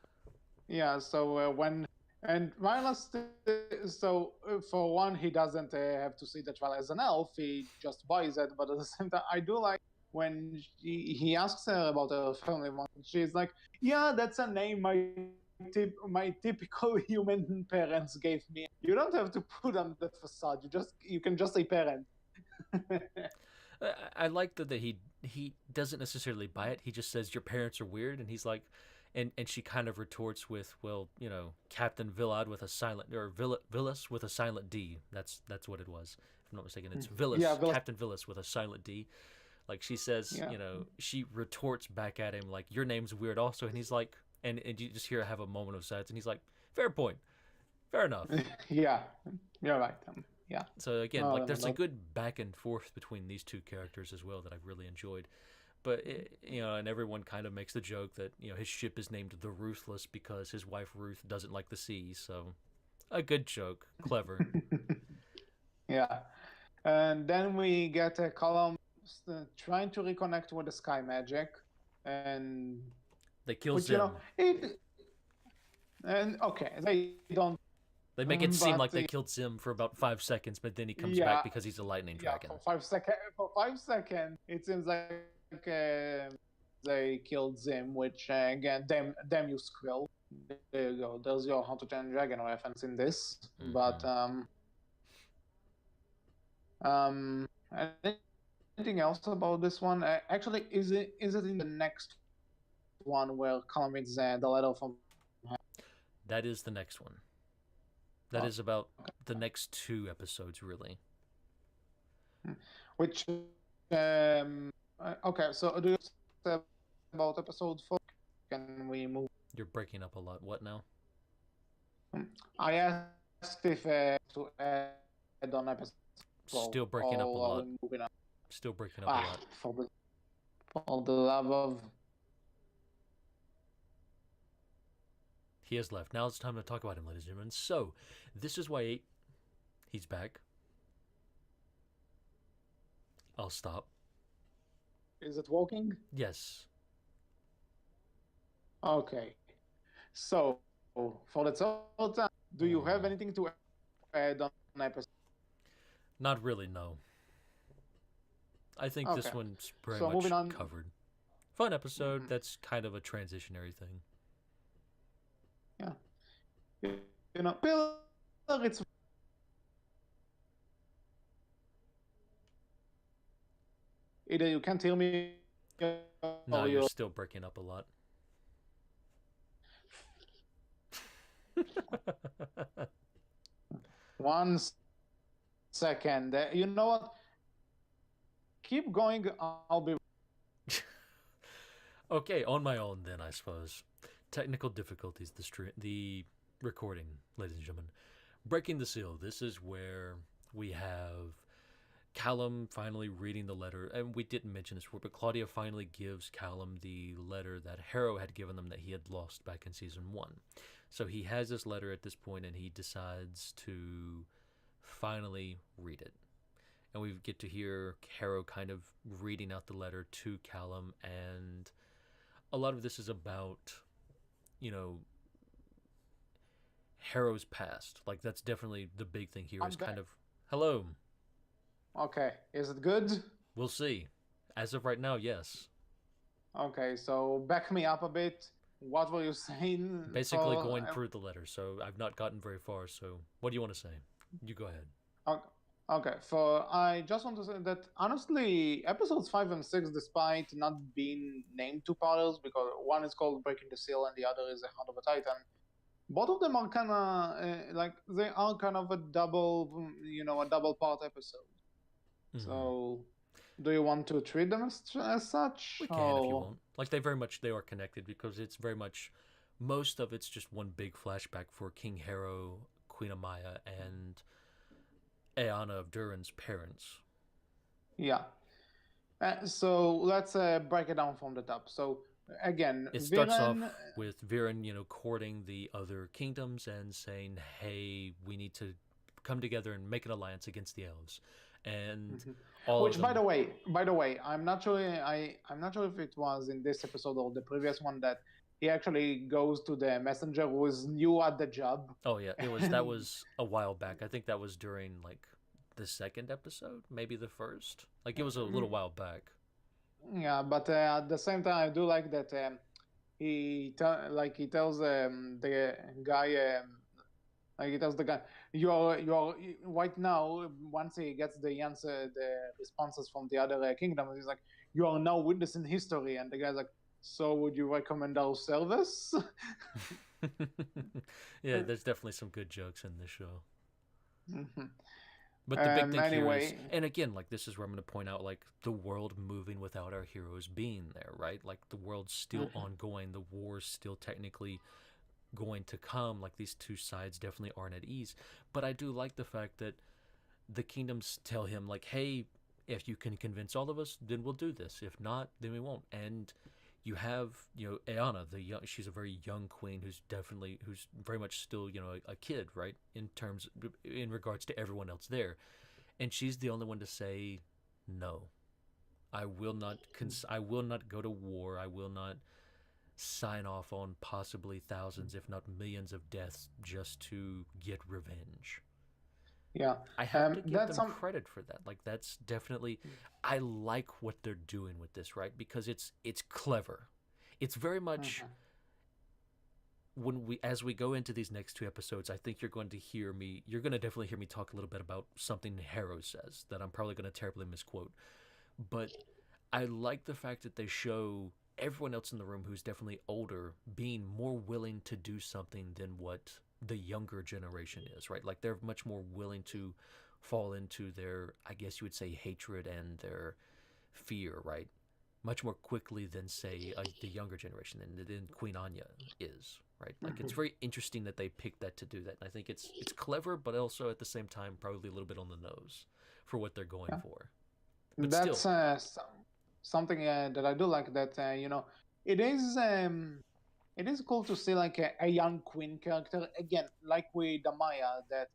yeah, so when and Rylas, for one, he doesn't have to see the trial as an elf. He just buys it. But at the same time, I do like when he asks her about her family. She's like, "Yeah, that's a name my typical human parents gave me. You don't have to put on the facade. You can just say parent." I like that he doesn't necessarily buy it. He just says your parents are weird, and he's like, and she kind of retorts with, well, Captain Villad with a silent or Villas with a silent D. That's what it was. If I'm not mistaken, it's Yeah, Villas, Captain Villas with a silent D. Like she says, yeah, she retorts back at him like your name's weird also, and he's like, and you just hear her have a moment of silence, and he's like, fair point, fair enough. yeah. You're right. Yeah. So again, No, like no, there's a no. good back and forth between these two characters as well that I've really enjoyed. But and everyone kind of makes the joke that his ship is named the Ruthless because his wife Ruth doesn't like the sea. So a good joke, clever. Yeah. And then we get a column trying to reconnect with the sky magic, and They kill which Zim. it and okay, they don't, They make it seem but like they killed Zim for about 5 seconds, but then he comes yeah, back because he's a lightning yeah, dragon. for 5 seconds, it seems like they killed Zim, which again, damn you, Skrill. There you go. There's your How to Train Dragon reference in this, but Mm-hmm. um, anything else about this one? Actually, is it in the next one where Colin reads the letter from? That is the next one. That Oh, is about the next 2 episodes, really. which okay. So do you say about episode 4? Can we move? You're breaking up a lot. What now? I asked if to add on episode 4, Still breaking up a or are lot. we moving on? Still breaking up a lot. For the love of. He has left. Now it's time to talk about him, ladies and gentlemen. So, this is why he's back. I'll stop. Is it working? Yes. Okay. So for the third time, do you have anything to add on episode? Not really, no. I think Okay. this one's pretty So much moving on. covered. Fun episode. That's kind of a transitionary thing. Yeah. Pillar, it's either you can't hear me No, or you're you're. still breaking up a lot. 1 second. You know what? Keep going. I'll be. Okay, on my own then, I suppose. Technical difficulties, the recording, ladies and gentlemen. Breaking the seal. This is where we have Callum finally reading the letter, and we didn't mention this before, but Claudia finally gives Callum the letter that Harrow had given them that he had lost back in season 1. So he has this letter at this point, and he decides to finally read it. And we get to hear Harrow kind of reading out the letter to Callum, and a lot of this is about, you know, Harrow's past. Like, that's definitely the big thing here, is kind of, hello. Okay, is it good? We'll see. As of right now, yes. Okay, so back me up a bit. What were you saying? Basically going through the letter, so I've not gotten very far, so what do you want to say? You go ahead. Okay, for I just want to say that honestly, episodes 5 and 6, despite not being named two parts, because one is called Breaking the Seal and the other is A Heart of a Titan, both of them are kind of like they are kind of a double, a double part episode. Mm-hmm. So, do you want to treat them as such? We can if you want. Like, they are connected, because it's very much, most of it's just one big flashback for King Harrow, Queen Amaya, and Aeana of Durin's parents. Yeah. So let's break it down from the top. So again, it starts off with Viren, courting the other kingdoms and saying, "Hey, we need to come together and make an alliance against the elves." And which, by the way, I'm not sure. I'm not sure if it was in this episode or the previous one that he actually goes to the messenger who is new at the job. Oh yeah, that was a while back. I think that was during like the second episode, maybe the first. Like, it was a little while back. Yeah, but at the same time, I do like that he tells the guy. He tells the guy, "You're right now." Once he gets the answer, the responses from the other kingdom, he's like, "You are now witnessing history." And the guy's like, "So would you recommend our service?" Yeah, there's definitely some good jokes in this show. Mm-hmm. But the big thing here is, and again, like, this is where I'm going to point out, like, the world moving without our heroes being there, right? Like, the world's still ongoing, the war's still technically going to come. Like, these two sides definitely aren't at ease. But I do like the fact that the kingdoms tell him, like, hey, if you can convince all of us, then we'll do this. If not, then we won't. And you have, Aeana, she's a very young queen who's very much still, a kid, right? In regards to everyone else there. And she's the only one to say, no, I will not go to war. I will not sign off on possibly thousands, if not millions of deaths just to get revenge. Yeah, I have to give them credit for that. Like, that's definitely, I like what they're doing with this, right? Because it's clever. It's very much, as we go into these next two episodes, I think you're going to definitely hear me talk a little bit about something Harrow says that I'm probably going to terribly misquote. But I like the fact that they show everyone else in the room who's definitely older being more willing to do something than what the younger generation is, right? Like, they're much more willing to fall into their, I guess you would say, hatred and their fear, right? Much more quickly than, say, the younger generation, than Queen Anya is, right? Like, it's very interesting that they picked that to do that. And I think it's clever, but also at the same time probably a little bit on the nose for what they're going for. But that's something that I do like. That it is cool to see like a young queen character again, like with Amaya, that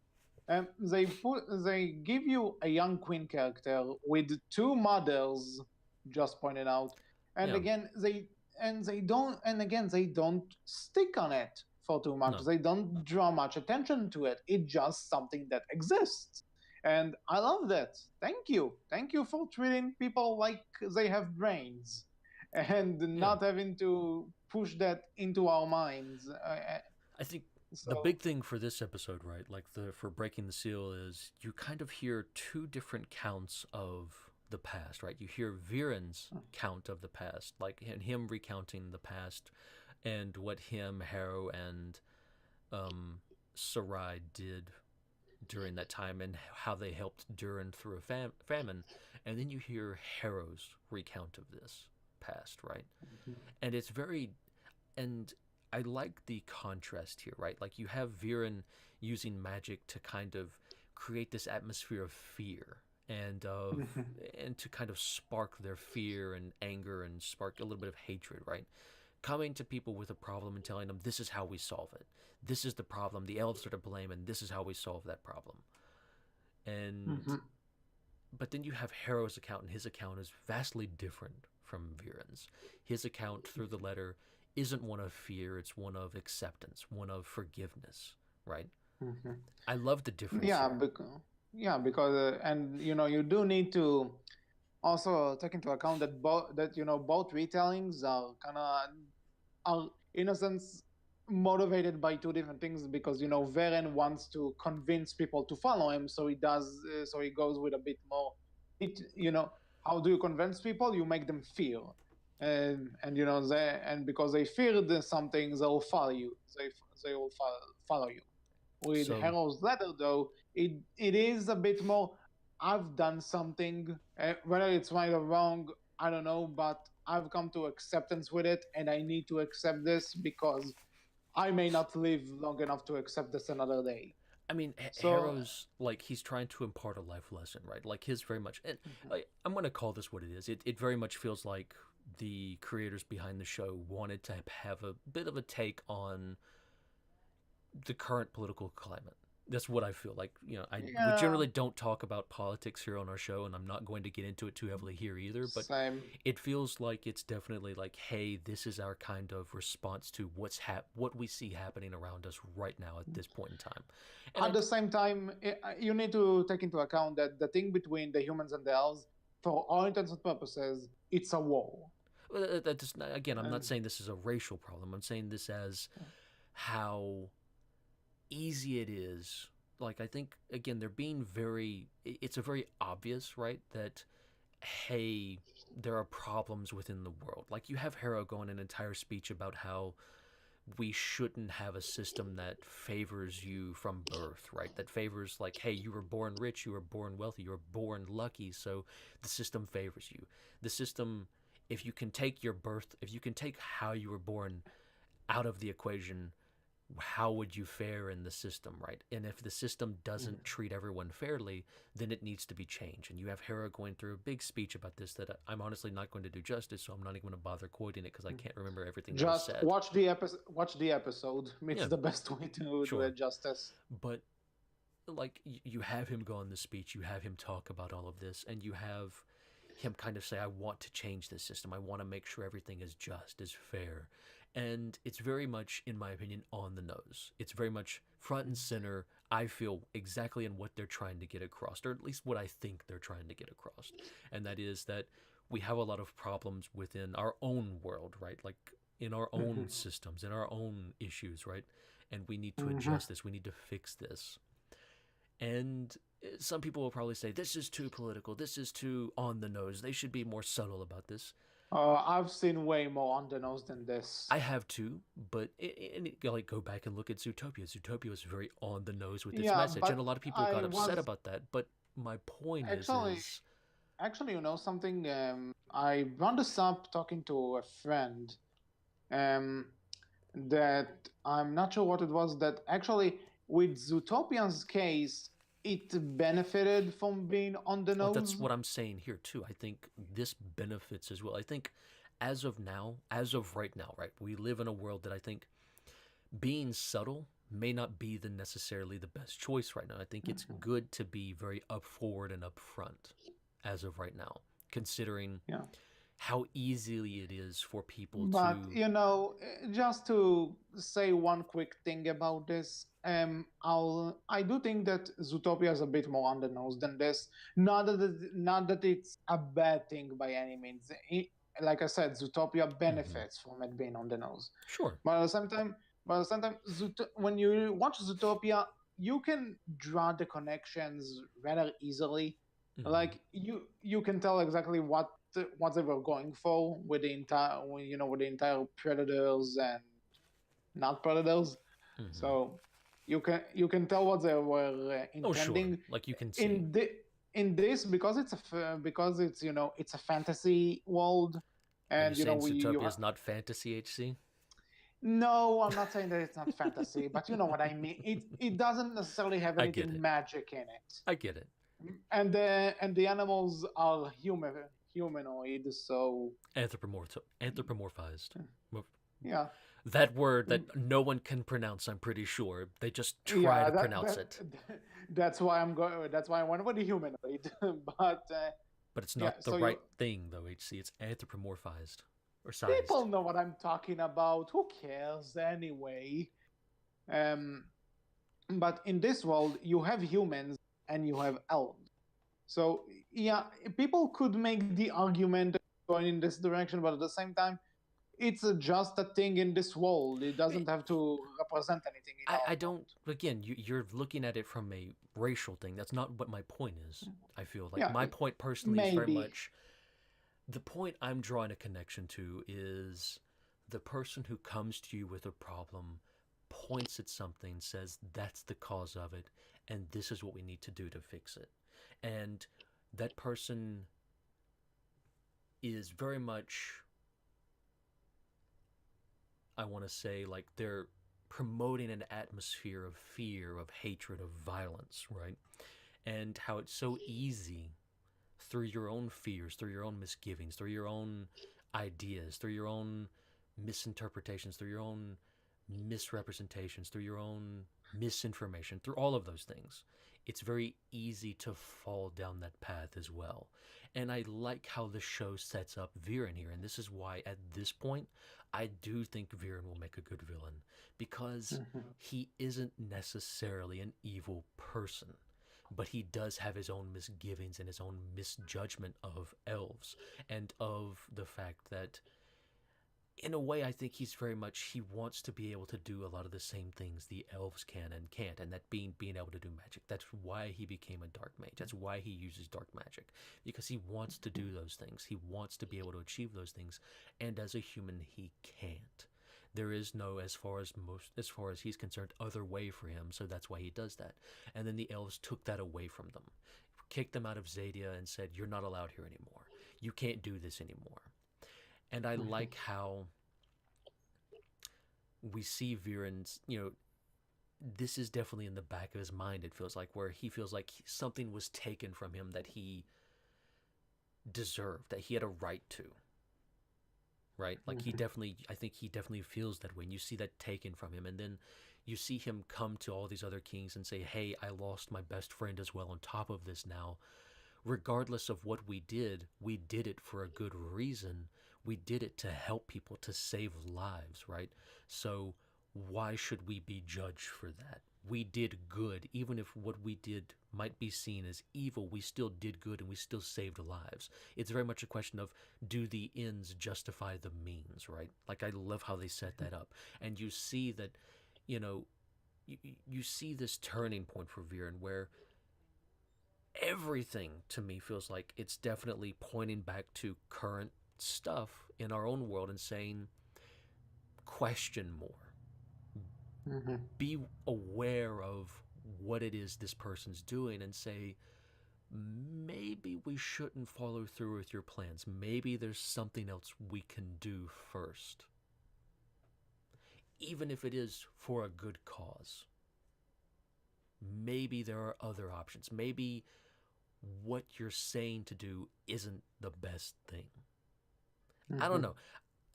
they give you a young queen character with two mothers, just pointed out, and again they don't stick on it for too much. No. They don't draw much attention to it. It's just something that exists. And I love that. Thank you for treating people like they have brains and not having to push that into our minds. I think the big thing for this episode, right, like for Breaking the Seal, is you kind of hear two different counts of the past, right? You hear Viren's count of the past, like him recounting the past and what him, Harrow, and um, Sarai did during that time and how they helped Durin through a famine. And then you hear Harrow's recount of this past, right? And it's very, and I like the contrast here, right? Like you have Viren using magic to kind of create this atmosphere of fear and of and to kind of spark their fear and anger and spark a little bit of hatred, right? Coming to people with a problem and telling them this is how we solve it. This is the problem. The elves are to blame, and this is how we solve that problem. And but then you have Harrow's account, and his account is vastly different from Viren's. His account through the letter isn't one of fear; it's one of acceptance, one of forgiveness. Right? I love the difference. Yeah, here. because and you do need to also take into account that both retellings are kind of are in a sense motivated by two different things, because Veren wants to convince people to follow him, so so he goes with a bit more it how do you convince people? You make them fear, and because they feared something, they'll follow you. They will follow you. With So Harrow's letter, though, it is a bit more. I've done something, whether it's right or wrong, I don't know, but I've come to acceptance with it, and I need to accept this because I may not live long enough to accept this another day. I mean, So, Harrow's like he's trying to impart a life lesson, right? Like his very much, and I'm going to call this what it is. It very much feels like the creators behind the show wanted to have a bit of a take on the current political climate. That's what I feel like. We yeah, generally don't talk about politics here on our show, and I'm not going to get into it too heavily here either. But same. it feels like it's definitely like, hey, this is our kind of response to what we see happening around us right now at this point in time. And At the same time, you need to take into account that the thing between the humans and the elves, for all intents and purposes, it's a war. that's again, I'm not And saying this is a racial problem. I'm saying this as how easy it is. Like I think again, they're being very. It's a very obvious, right, that hey, there are problems within the world. Like you have Harrow going an entire speech about how we shouldn't have a system that favors you from birth, right? That favors like, hey, you were born rich, you were born wealthy, you were born lucky, so the system favors you. The system, if you can take your birth, if you can take how you were born out of the equation, how would you fare in the system, right? And if the system doesn't treat everyone fairly, then it needs to be changed. And you have Hera going through a big speech about this that I'm honestly not going to do justice, so I'm not even going to bother quoting it because I can't remember everything that was just said. watch the episode. Watch the episode. It's Yeah, the best way to do sure. it justice. But like you have him go on the speech, you have him talk about all of this, and you have him kind of say, I want to change this system. I want to make sure everything is just, is fair. And it's very much, in my opinion, on the nose. It's very much front and center, I feel, exactly in what they're trying to get across, or at least what I think they're trying to get across. And that is that we have a lot of problems within our own world, right? Like in our own systems, in our own issues, right? And we need to adjust this. We need to fix this. And some people will probably say, this is too political. This is too on the nose. They should be more subtle about this. I've seen way more on the nose than this. I have too, but like go back and look at Zootopia. Zootopia was very on the nose with its Yeah, message, and but a lot of people I got upset was about that. But my point actually, is something. I brought this up talking to a friend. Um, that I'm not sure what it was. That actually, with Zootopian's case, it benefited from being on the well, that's nose. what I'm saying here too. I think this benefits as well. I think as of now, as of right now, right, we live in a world that I think being subtle may not be the necessarily the best choice right now. I think it's good to be very up forward and upfront as of right now, considering Yeah. how easily it is for people But to. just to say one quick thing about this, I do think that Zootopia is a bit more on the nose than this. Not that it's a bad thing by any means. Like I said, Zootopia Mhm. benefits from it being on the nose. Sure. But at the same time, when you watch Zootopia, you can draw the connections rather easily. Mm-hmm. Like you can tell exactly what they were going for with the entire with the entire predators and not predators. Mm-hmm. So you can tell what they were Oh, sure. intending Like you can see. in the in this because because it's it's a fantasy world, Are you and saying we Zootopia is not fantasy, HC? no, I'm not saying that it's not fantasy, but you know what I mean. It doesn't necessarily have I get anything it. magic in it, I get it. and the animals are humanoid, so Anthropomorphized. yeah. That word that no one can pronounce, I'm pretty sure. They just try Yeah, to pronounce it. that's why I'm going. That's why I went with the humanoid. But But it's yeah, not the so right thing, though, HC. It's anthropomorphized. Or people sized. know what I'm talking about. Who cares anyway? Um, but in this world, you have humans and you have elves. So yeah, people could make the argument going in this direction, but at the same time, it's just a thing in this world. It doesn't have to represent anything in our I world. don't. Again, you're looking at it from a racial thing. That's not what my point is. I feel like Yeah, my point personally is very maybe. much the point I'm drawing a connection to is the person who comes to you with a problem, points at something, says that's the cause of it, and this is what we need to do to fix it. And that person is very much, I want to say, like they're promoting an atmosphere of fear, of hatred, of violence, right? And how it's so easy through your own fears, through your own misgivings, through your own ideas, through your own misinterpretations, through your own misrepresentations, through your own misinformation, through all of those things. It's very easy to fall down that path as well. And I like how the show sets up Viren here. And this is why, at this point, I do think Viren will make a good villain because Mhm. he isn't necessarily an evil person, but he does have his own misgivings and his own misjudgment of elves and of the fact that in a way I think he's very much he wants to be able to do a lot of the same things the elves can and can't, and that being able to do magic. That's why he became a dark mage. That's why he uses dark magic, because he wants to do those things. He wants to be able to achieve those things, and as a human he can't. There is no, as far as he's concerned, other way for him, so that's why he does that. And then the elves took that away from them, kicked them out of Zadia and said, "You're not allowed here anymore. You can't do this anymore." And I Mhm. like how we see Viren's, this is definitely in the back of his mind, it feels like, where he feels like something was taken from him that he deserved, that he had a right to, right? Like he Mhm. definitely, I think he definitely feels that way. And you see that taken from him. And then you see him come to all these other kings and say, "Hey, I lost my best friend as well on top of this now. Regardless of what we did it for a good reason. We did it to help people, to save lives, right? So why should we be judged for that? We did good. Even if what we did might be seen as evil, we still did good and we still saved lives." It's very much a question of, do the ends justify the means, right? Like, I love how they set that up. And you see that, you know, you see this turning point for Viren where everything to me feels like it's definitely pointing back to current stuff in our own world and saying, question more, Mhm. be aware of what it is this person's doing, and say, maybe we shouldn't follow through with your plans. Maybe there's something else we can do first, even if it is for a good cause. Maybe there are other options. Maybe what you're saying to do isn't the best thing. I don't Mhm. know.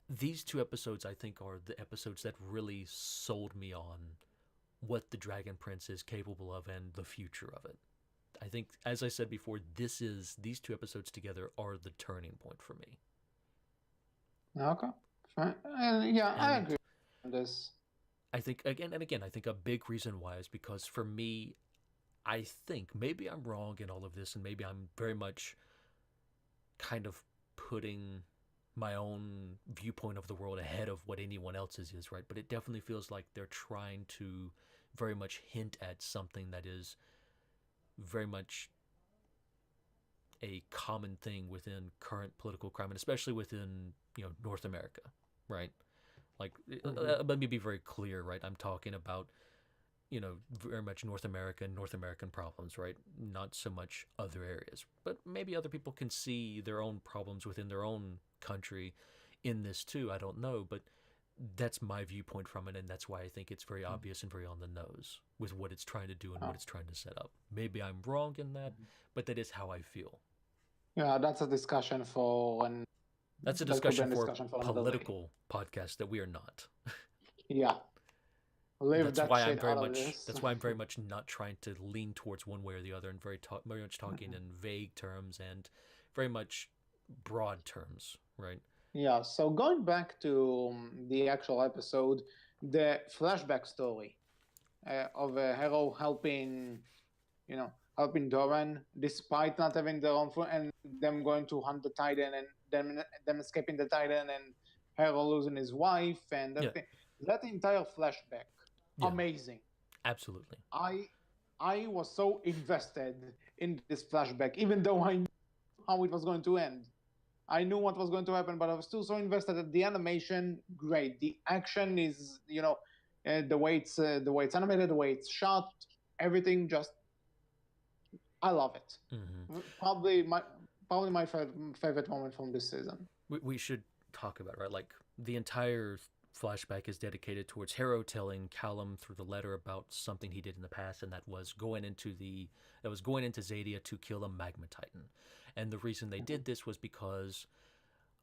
These two episodes, I think, are the episodes that really sold me on what the Dragon Prince is capable of and the future of it. I think, as I said before, these two episodes together are the turning point for me. Okay. Fine. And yeah, I And agree on this. I think, again and again, I think a big reason why is because for me, I think maybe I'm wrong in all of this, and maybe I'm very much kind of putting my own viewpoint of the world ahead of what anyone else's is, right? But it definitely feels like they're trying to very much hint at something that is very much a common thing within current political climate, especially within North America, right? Like, let me be very clear, right? I'm talking about very much North American problems, right? Not so much other areas, but maybe other people can see their own problems within their own country in this too. I don't know, but that's my viewpoint from it, and that's why I think it's very obvious and very on the nose with what it's trying to do and what it's trying to set up. Maybe I'm wrong in that, but that is how I feel. Yeah, that's a discussion for an. That's a That could be discussion a for discussion for a another day. political podcast that we are not. Yeah, leave That's that why I'm shit very out of much. this. That's why I'm very much not trying to lean towards one way or the other, and very much talking in vague terms and very much broad terms, right? Yeah. So going back to the actual episode, the flashback story of a hero helping, helping Doran despite not having their own food, and them going to hunt the Titan, and them escaping the Titan, and Hero losing his wife, and Yeah, that entire flashback, yeah, amazing. absolutely. I I was so invested in this flashback, even though I knew how it was going to end. I knew what was going to happen, but I was still so invested that the animation, great. The action is, the way it's animated, the way it's shot, everything. Just, I love it. Probably my favorite moment from this season. We should talk about it, right? Like the entire flashback is dedicated towards Harrow telling Callum through the letter about something he did in the past, and that was going into Zadia to kill a magma titan. And the reason they did this was because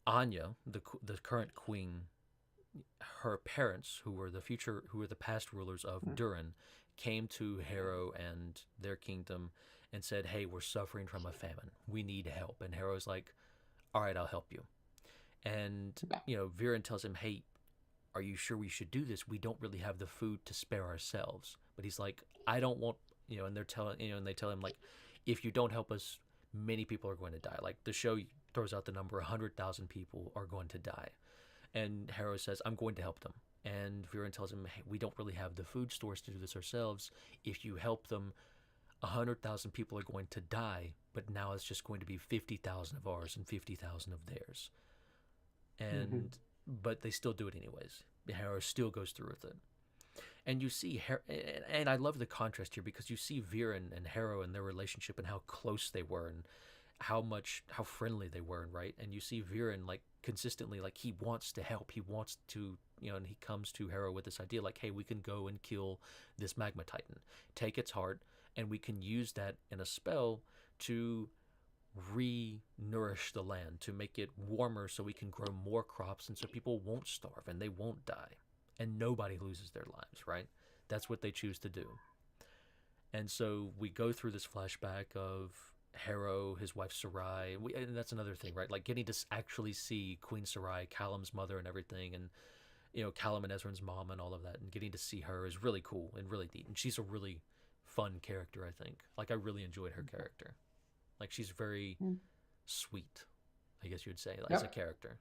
Anya, the current queen, her parents, who were the past rulers of Durin, came to Harrow and their kingdom and said, "Hey, we're suffering from a famine. We need help." And Harrow's like, "All right, I'll help you." And Viren tells him, "Hey, are you sure we should do this? We don't really have the food to spare ourselves." But he's like, "I don't want," and they're telling, and they tell him like, "If you don't help us, many people are going to die." Like the show throws out the number 100,000 people are going to die. And Harrow says, "I'm going to help them." And Viren tells him, "Hey, we don't really have the food stores to do this ourselves. If you help them, 100,000 people are going to die, but now it's just going to be 50,000 of ours and 50,000 of theirs." And but they still do it anyways. Harrow still goes through with it. And you see, and I love the contrast here because you see Viren and Harrow and their relationship and how close they were and how friendly they were, right? And you see Viren like consistently, like he wants to help, he wants to, and he comes to Harrow with this idea like, "Hey, we can go and kill this magma titan, take its heart, and we can use that in a spell to re-nourish the land, to make it warmer so we can grow more crops and so people won't starve and they won't die and nobody loses their lives," right? That's what they choose to do. And so we go through this flashback of Harrow, his wife Sarai, and that's another thing, right? Like getting to actually see Queen Sarai, Callum's mother and everything, and Callum and Ezran's mom and all of that, and getting to see her is really cool and really neat. And she's a really fun character, I think. Like I really enjoyed her character. Like she's very sweet, I guess you would say, as a character.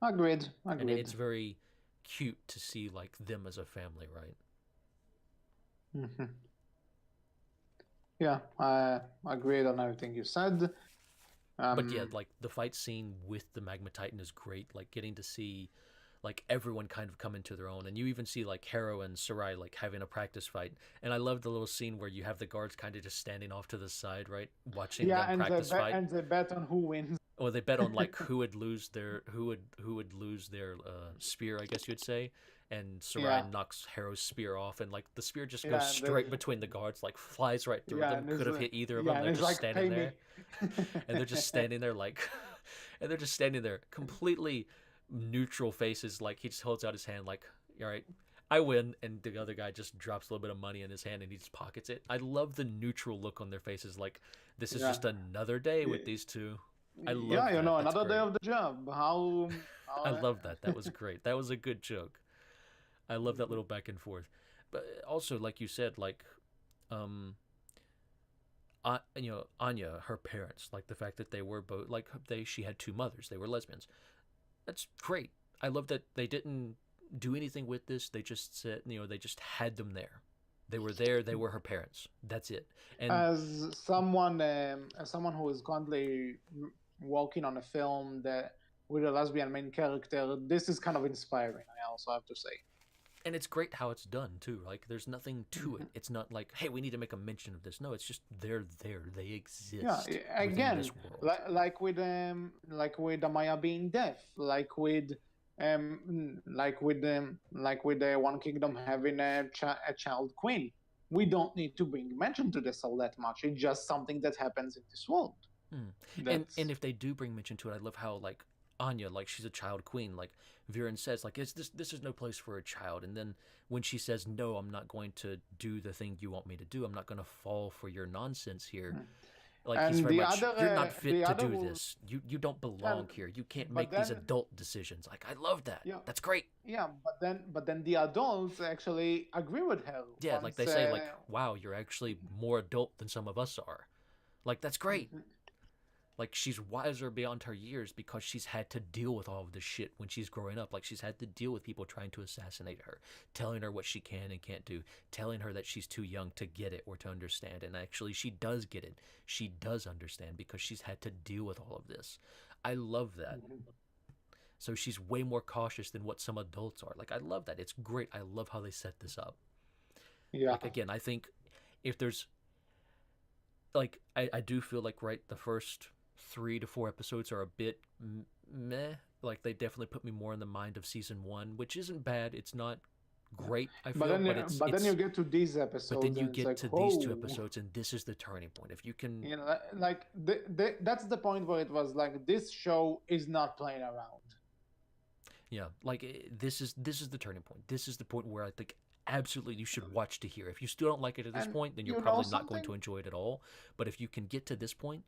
Agreed. And it's very cute to see like them as a family, right? Yeah, I agreed on everything you said. But yeah, like the fight scene with the Magma Titan is great. Like getting to see like everyone kind of come into their own, and you even see like Harrow and Sarai like having a practice fight. And I love the little scene where you have the guards kind of just standing off to the side, right, watching them practice fight. And they bet on who wins. Or they bet on like who would lose their spear, I guess you'd say. And Sarai knocks Harrow's spear off, and like the spear just goes straight between the guards, like flies right through them. Could have hit either of them. They're just like, standing there, and they're just standing there like, and they're just standing there completely neutral faces. Like he just holds out his hand, like, "All right, I win," and the other guy just drops a little bit of money in his hand and he just pockets it. I love the neutral look on their faces, like this is just another day with these two. I love that. Another day of the job. How I love that. That was great. That was a good joke. I love that little back and forth. But also, like you said, like, Anya, her parents, like the fact that they were both, like, she had two mothers. They were lesbians. That's great. I love that they didn't do anything with this. They just said, they just had them there. They were there. They were her parents. That's it. And As someone who is currently working on a film that with a lesbian main character, this is kind of inspiring. I also have to say. it's great how it's done too. Like there's nothing to it. Mhm. It's not like, hey, we need to make a mention of this. No, it's just they're there. They exist Yeah, within again, this world. like with Amaya being deaf, like with the One Kingdom having a child queen. We don't need to bring mention to this all that much. It's just something that happens in this world. And That's if they do bring mention to it, I love how like Anya, like she's a child queen. Like Viren says, like this is no place for a child. And then when she says, "No, I'm not going to do the thing you want me to do. I'm not going to fall for your nonsense here." Like he's and very the much, other you're not fit the to other do will- this. You don't belong and here. You can't but make these then adult decisions. Like I love that. yeah That's great. yeah but then the adults actually agree with her Yeah, like once. they say, like, wow, you're actually more adult than some of us are. Like that's great. Mhm. Like she's wiser beyond her years because she's had to deal with all of this shit when she's growing up. Like she's had to deal with people trying to assassinate her, telling her what she can and can't do, telling her that she's too young to get it or to understand. And actually she does get it. She does understand because she's had to deal with all of this. I love that. So she's way more cautious than what some adults are. Like I love that. It's great. I love how they set this up. Yeah. Like again, I think if there's like I do feel like right the first 3 to 4 episodes are a bit meh. Like they definitely put me more in the mind of season 1, which isn't bad. It's not great, I feel, But then you get to these episodes, but then you and get it's to like, these 2 whoa. episodes, and this is the turning point. If you can, You know, like that's the point where it was like this show is not playing around. yeah, like this is the turning point. This is the point where I think absolutely you should watch to hear. If you still don't like it at this And point, then you're you know probably not going something? to enjoy it at all. But if you can get to this point,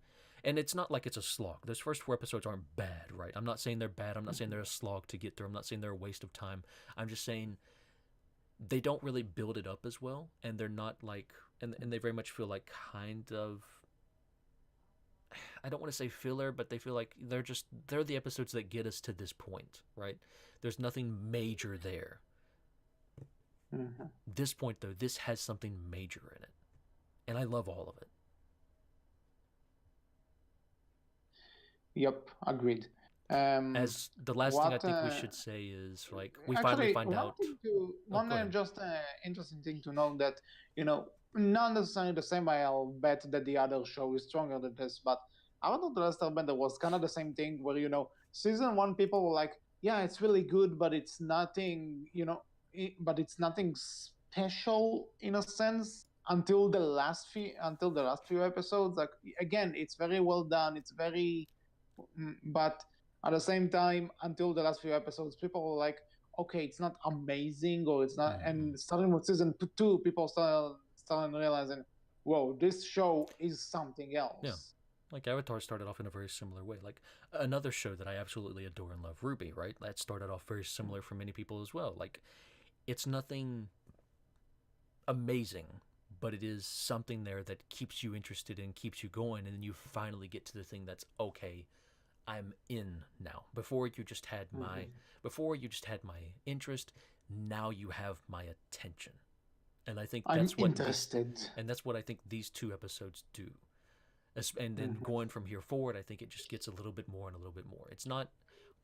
and it's not like it's a slog. Those first 4 episodes aren't bad, right? I'm not saying they're bad. I'm not saying they're a slog to get through. I'm not saying they're a waste of time. I'm just saying they don't really build it up as well, and they're not like, and they very much feel like kind of, I don't want to say filler, but they feel like they're the episodes that get us to this point, right? There's nothing major there. Mhm. This point though, this has something major in it, and I love all of it. Yep, agreed. As the last thing I What think we should say is like we finally actually find one out. thing to Oh, one go ahead. just interesting thing to know that not necessarily the same. I'll bet that the other show is stronger than this, but Avatar: The Last Airbender was kind of the same thing where season one people were like, yeah, it's really good, but it's nothing, but it's nothing special in a sense until the last few episodes. Like again, it's very well done. It's very, but at the same time, until the last few episodes, people were like, okay, it's not amazing or it's not. Mhm. And starting with season two, people started realizing, whoa, this show is something else. Yeah. Like Avatar started off in a very similar way. Like another show that I absolutely adore and love, Ruby, right? That started off very similar for many people as well. Like it's nothing amazing, but it is something there that keeps you interested and keeps you going, and then you finally get to the thing that's okay. I'm in now. Before you just had my interest, now you have my attention. And I think I'm that's what interested. and that's what I think these 2 episodes do. And then going from here forward, I think it just gets a little bit more and a little bit more. It's not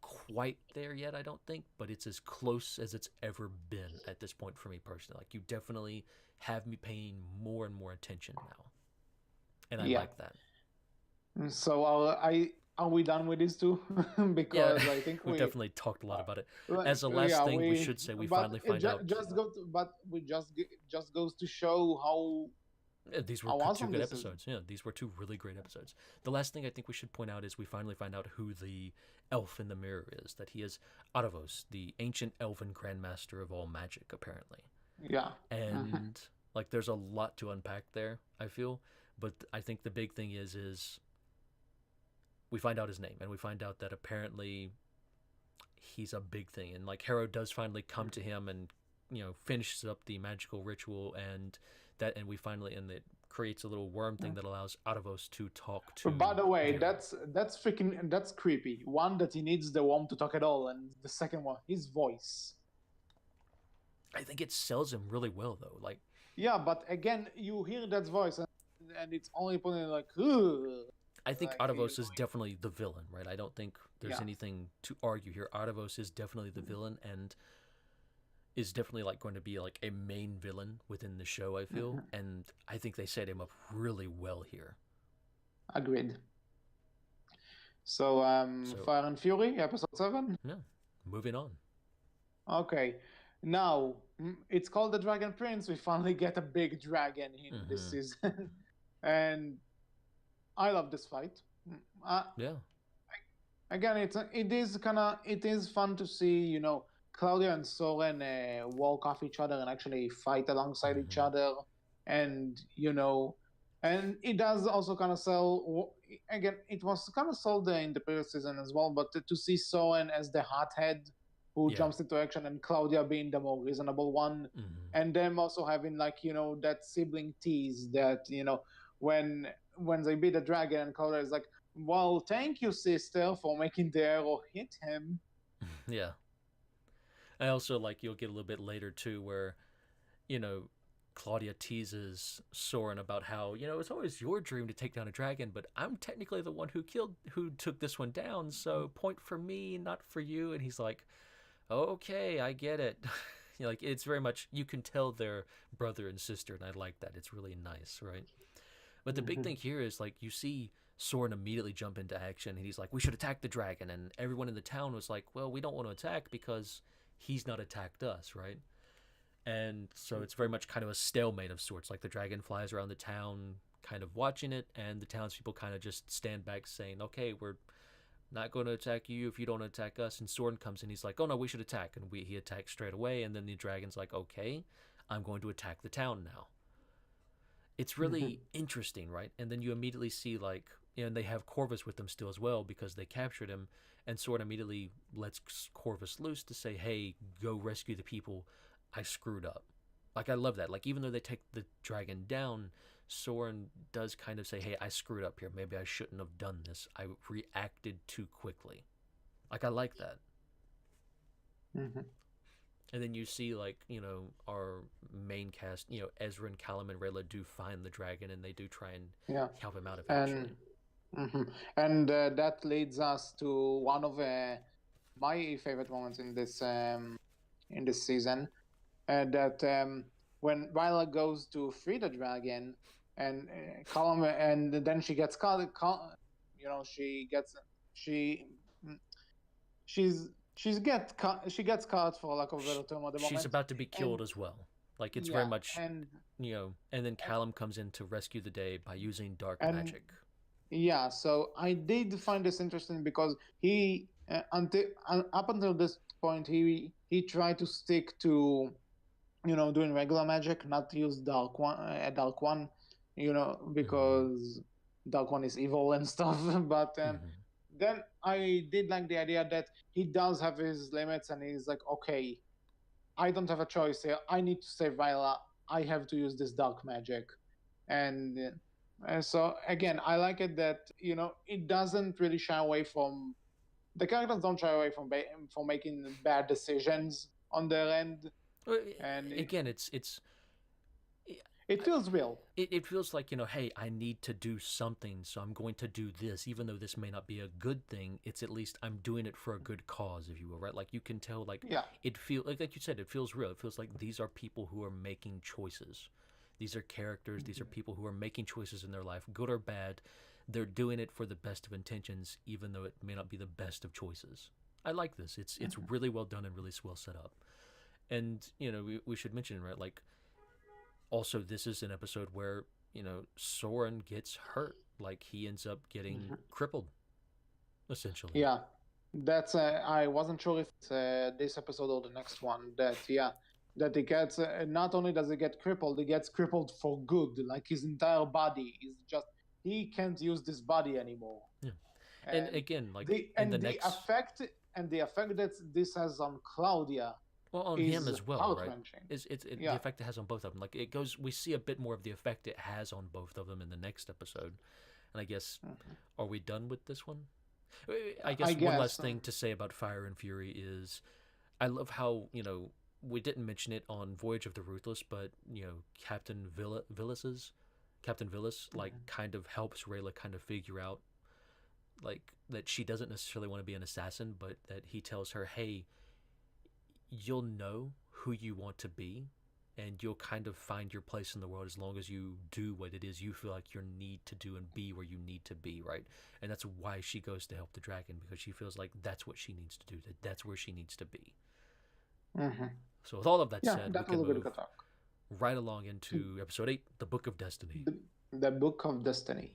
quite there yet, I don't think, but it's as close as it's ever been at this point for me personally. Like you definitely have me paying more and more attention now, and I like that. So are we done with these two? Because I think we we definitely talked a lot about it. As a last thing, we should say we finally find out. Just goes to show how. These were 2 good episodes. Yeah, these were 2 really great episodes. The last thing I think we should point out is we finally find out who the elf in the mirror is. That he is Aravos, the ancient elven grandmaster of all magic, apparently. Yeah. And like, there's a lot to unpack there, I feel. But I think the big thing is we find out his name, and we find out that apparently he's a big thing. And like Harrow does finally come to him and finishes up the magical ritual, and we finally, and it creates a little worm thing that allows Aravos to talk to. By the way, Harrow. that's creepy. One, that he needs the worm to talk at all, and the second one, his voice. I think it sells him really well though. Like Yeah, but again, you hear that voice, and it's only putting like, "Ugh," I think like Artavos is definitely the villain, right? I don't think there's yeah. anything to argue here. Artavos is definitely the villain and is definitely like going to be like a main villain within the show, I feel. Mhm. And I think they set him up really well here. Agreed. So, So, Fire and Fury, episode 7. yeah, moving on. Okay. Now, it's called the Dragon Prince. We finally get a big dragon in this Mm-hmm. season. And I love this fight. Mm, Uh, Yeah. Again, it is fun to see, Claudia and Soren walk off each other and actually fight alongside each Mm-hmm. other. And, and it does also kind of sell, again, it was kind of sold in the previous season as well, but to see Soren as the hothead who Yeah. jumps into action and Claudia being the more reasonable one, Mm-hmm. and them also having like, that sibling tease that, when they beat the dragon and Claudia is like, well, thank you, sister, for making the arrow hit him. Yeah. I also like you'll get a little bit later too where, you know, Claudia teases Soren about how, it's always your dream to take down a dragon, but I'm technically the one who took this one down, so point for me, not for you. And he's like, okay, I get it. Like, it's very much, you can tell they're brother and sister, and I like that. It's really nice, right? But the big thing here is, like, you see Soren immediately jump into action, and he's like, we should attack the dragon. And everyone in the town was like, well, we don't want to attack because he's not attacked us, right? And so it's very much kind of a stalemate of sorts. Like the dragon flies around the town, kind of watching it, and the townspeople kind of just stand back, saying, "Okay, we're not going to attack you if you don't attack us." And Soren comes in, he's like, "Oh no, we should attack," and he attacks straight away. And then the dragon's like, "Okay, I'm going to attack the town now." It's really interesting, right? And then you immediately see like, and they have Corvus with them still as well because they captured him, and Soren immediately lets Corvus loose to say, "Hey, go rescue the people. I screwed up." Like I love that. Like even though they take the dragon down, Soren does kind of say, "Hey, I screwed up here. Maybe I shouldn't have done this. I reacted too quickly." Like I like that. And then you see like our main cast, Ezra and Callum and Rayla do find the dragon, and they do try and Yeah. help him out And eventually. mhm. And that leads us to one of my favorite moments in this season. That when Viola goes to free the dragon, and Colin, and then she gets caught. She gets she mm, she gets caught, for lack of a better term, at the She's moment. about to be And killed as well. Like it's very yeah, much, and then Callum comes in to rescue the day by using dark and magic. yeah, so I did find this interesting because he until up until this point he tried to stick to doing regular magic, not use dark one, Mm-hmm. because dark one is evil and stuff. But Mm-hmm. then I did like the idea that he does have his limits, and he's like, okay, I don't have a choice here. I need to save Viola. I have to use this dark magic. And so again, I like it that it doesn't really shy away from the characters, don't shy away from making bad decisions on their end, and Again, it's it feels real. it feels like, hey, I need to do something, so I'm going to do this, even though this may not be a good thing. It's at least I'm doing it for a good cause, if you will, right? Like you can tell, like Yeah. it feel like you said, it feels real. It feels like these are people who are making choices. These are characters. These are people who are making choices in their life, good or bad. They're doing it for the best of intentions, even though it may not be the best of choices. I like this. It's really well done and really well set up. And we should mention, right, like also this is an episode where Soren gets hurt, like he ends up getting crippled essentially. Yeah, that's I wasn't sure if it's this episode or the next one. That yeah, that he gets not only does he get crippled, he gets crippled for good. Like his entire body is just he can't use this body anymore. Yeah. And And again, like the in the and the next, effect that this has on Claudia well, on him is as well, heart right? wrenching. The Yeah. effect it has on both of them. Like it goes, we see a bit more of the effect it has on both of them in the next episode. And I guess, are we done with this one? I I guess one last guess. thing to say about Fire and Fury is I love how, we didn't mention it on Voyage of the Ruthless, but Captain Villas like kind of helps Rayla kind of figure out like that she doesn't necessarily want to be an assassin, but that he tells her, "Hey, you'll know who you want to be, and you'll kind of find your place in the world as long as you do what it is you feel like you need to do and be where you need to be, right?" And that's why she goes to help the dragon, because she feels like that's what she needs to do, that's where she needs to be. Mm-hmm. So with all of that Yeah, said, we that can was a move good talk. right along into episode 8, The Book of Destiny. The Book of Destiny.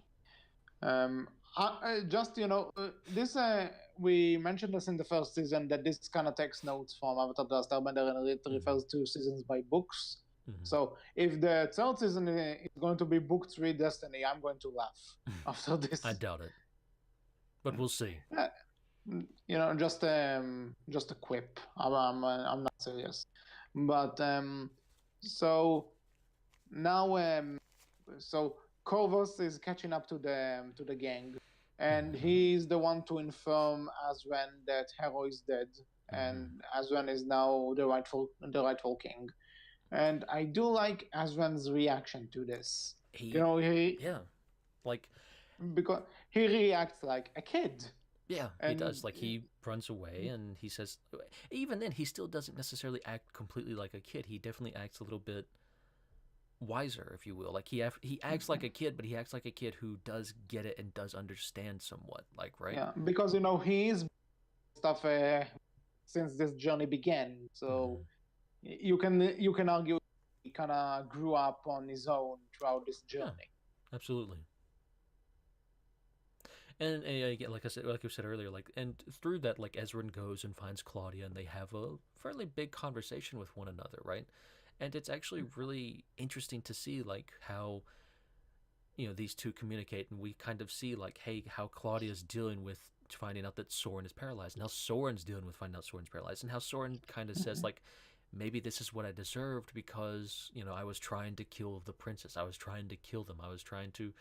Just this we mentioned this in the first season, that this kind of takes notes from Avatar: The Last Airbender, and it refers to seasons by books. So if the third season is going to be Book 3 Destiny, I'm going to laugh after this. I doubt it, but we'll see. Just a quip. I'm not serious, but so now so Corvus is catching up to the gang, and he's the one to inform Azran that Hero is dead, and Azran is now the rightful king. And I do like Azran's reaction to this. Because he reacts like a kid. Yeah, he does. Like, he runs away and he says, even then, he still doesn't necessarily act completely like a kid. He definitely acts a little bit wiser, if you will. Like, he acts like a kid, but he acts like a kid who does get it and does understand somewhat. Like, right? Yeah, because he's stuff since this journey began. So you can argue he kind of grew up on his own throughout this journey. Yeah, absolutely. And like you said earlier, and through that, like, Ezran goes and finds Claudia, and they have a fairly big conversation with one another, right? And it's actually really interesting to see like how these two communicate, and we kind of see like, hey, how Claudia's dealing with finding out that Soren is paralyzed, and how Soren's dealing with finding out Soren's paralyzed, and how Soren kind of says like, maybe this is what I deserved because I was trying to kill the princess, I was trying to kill them, I was trying to.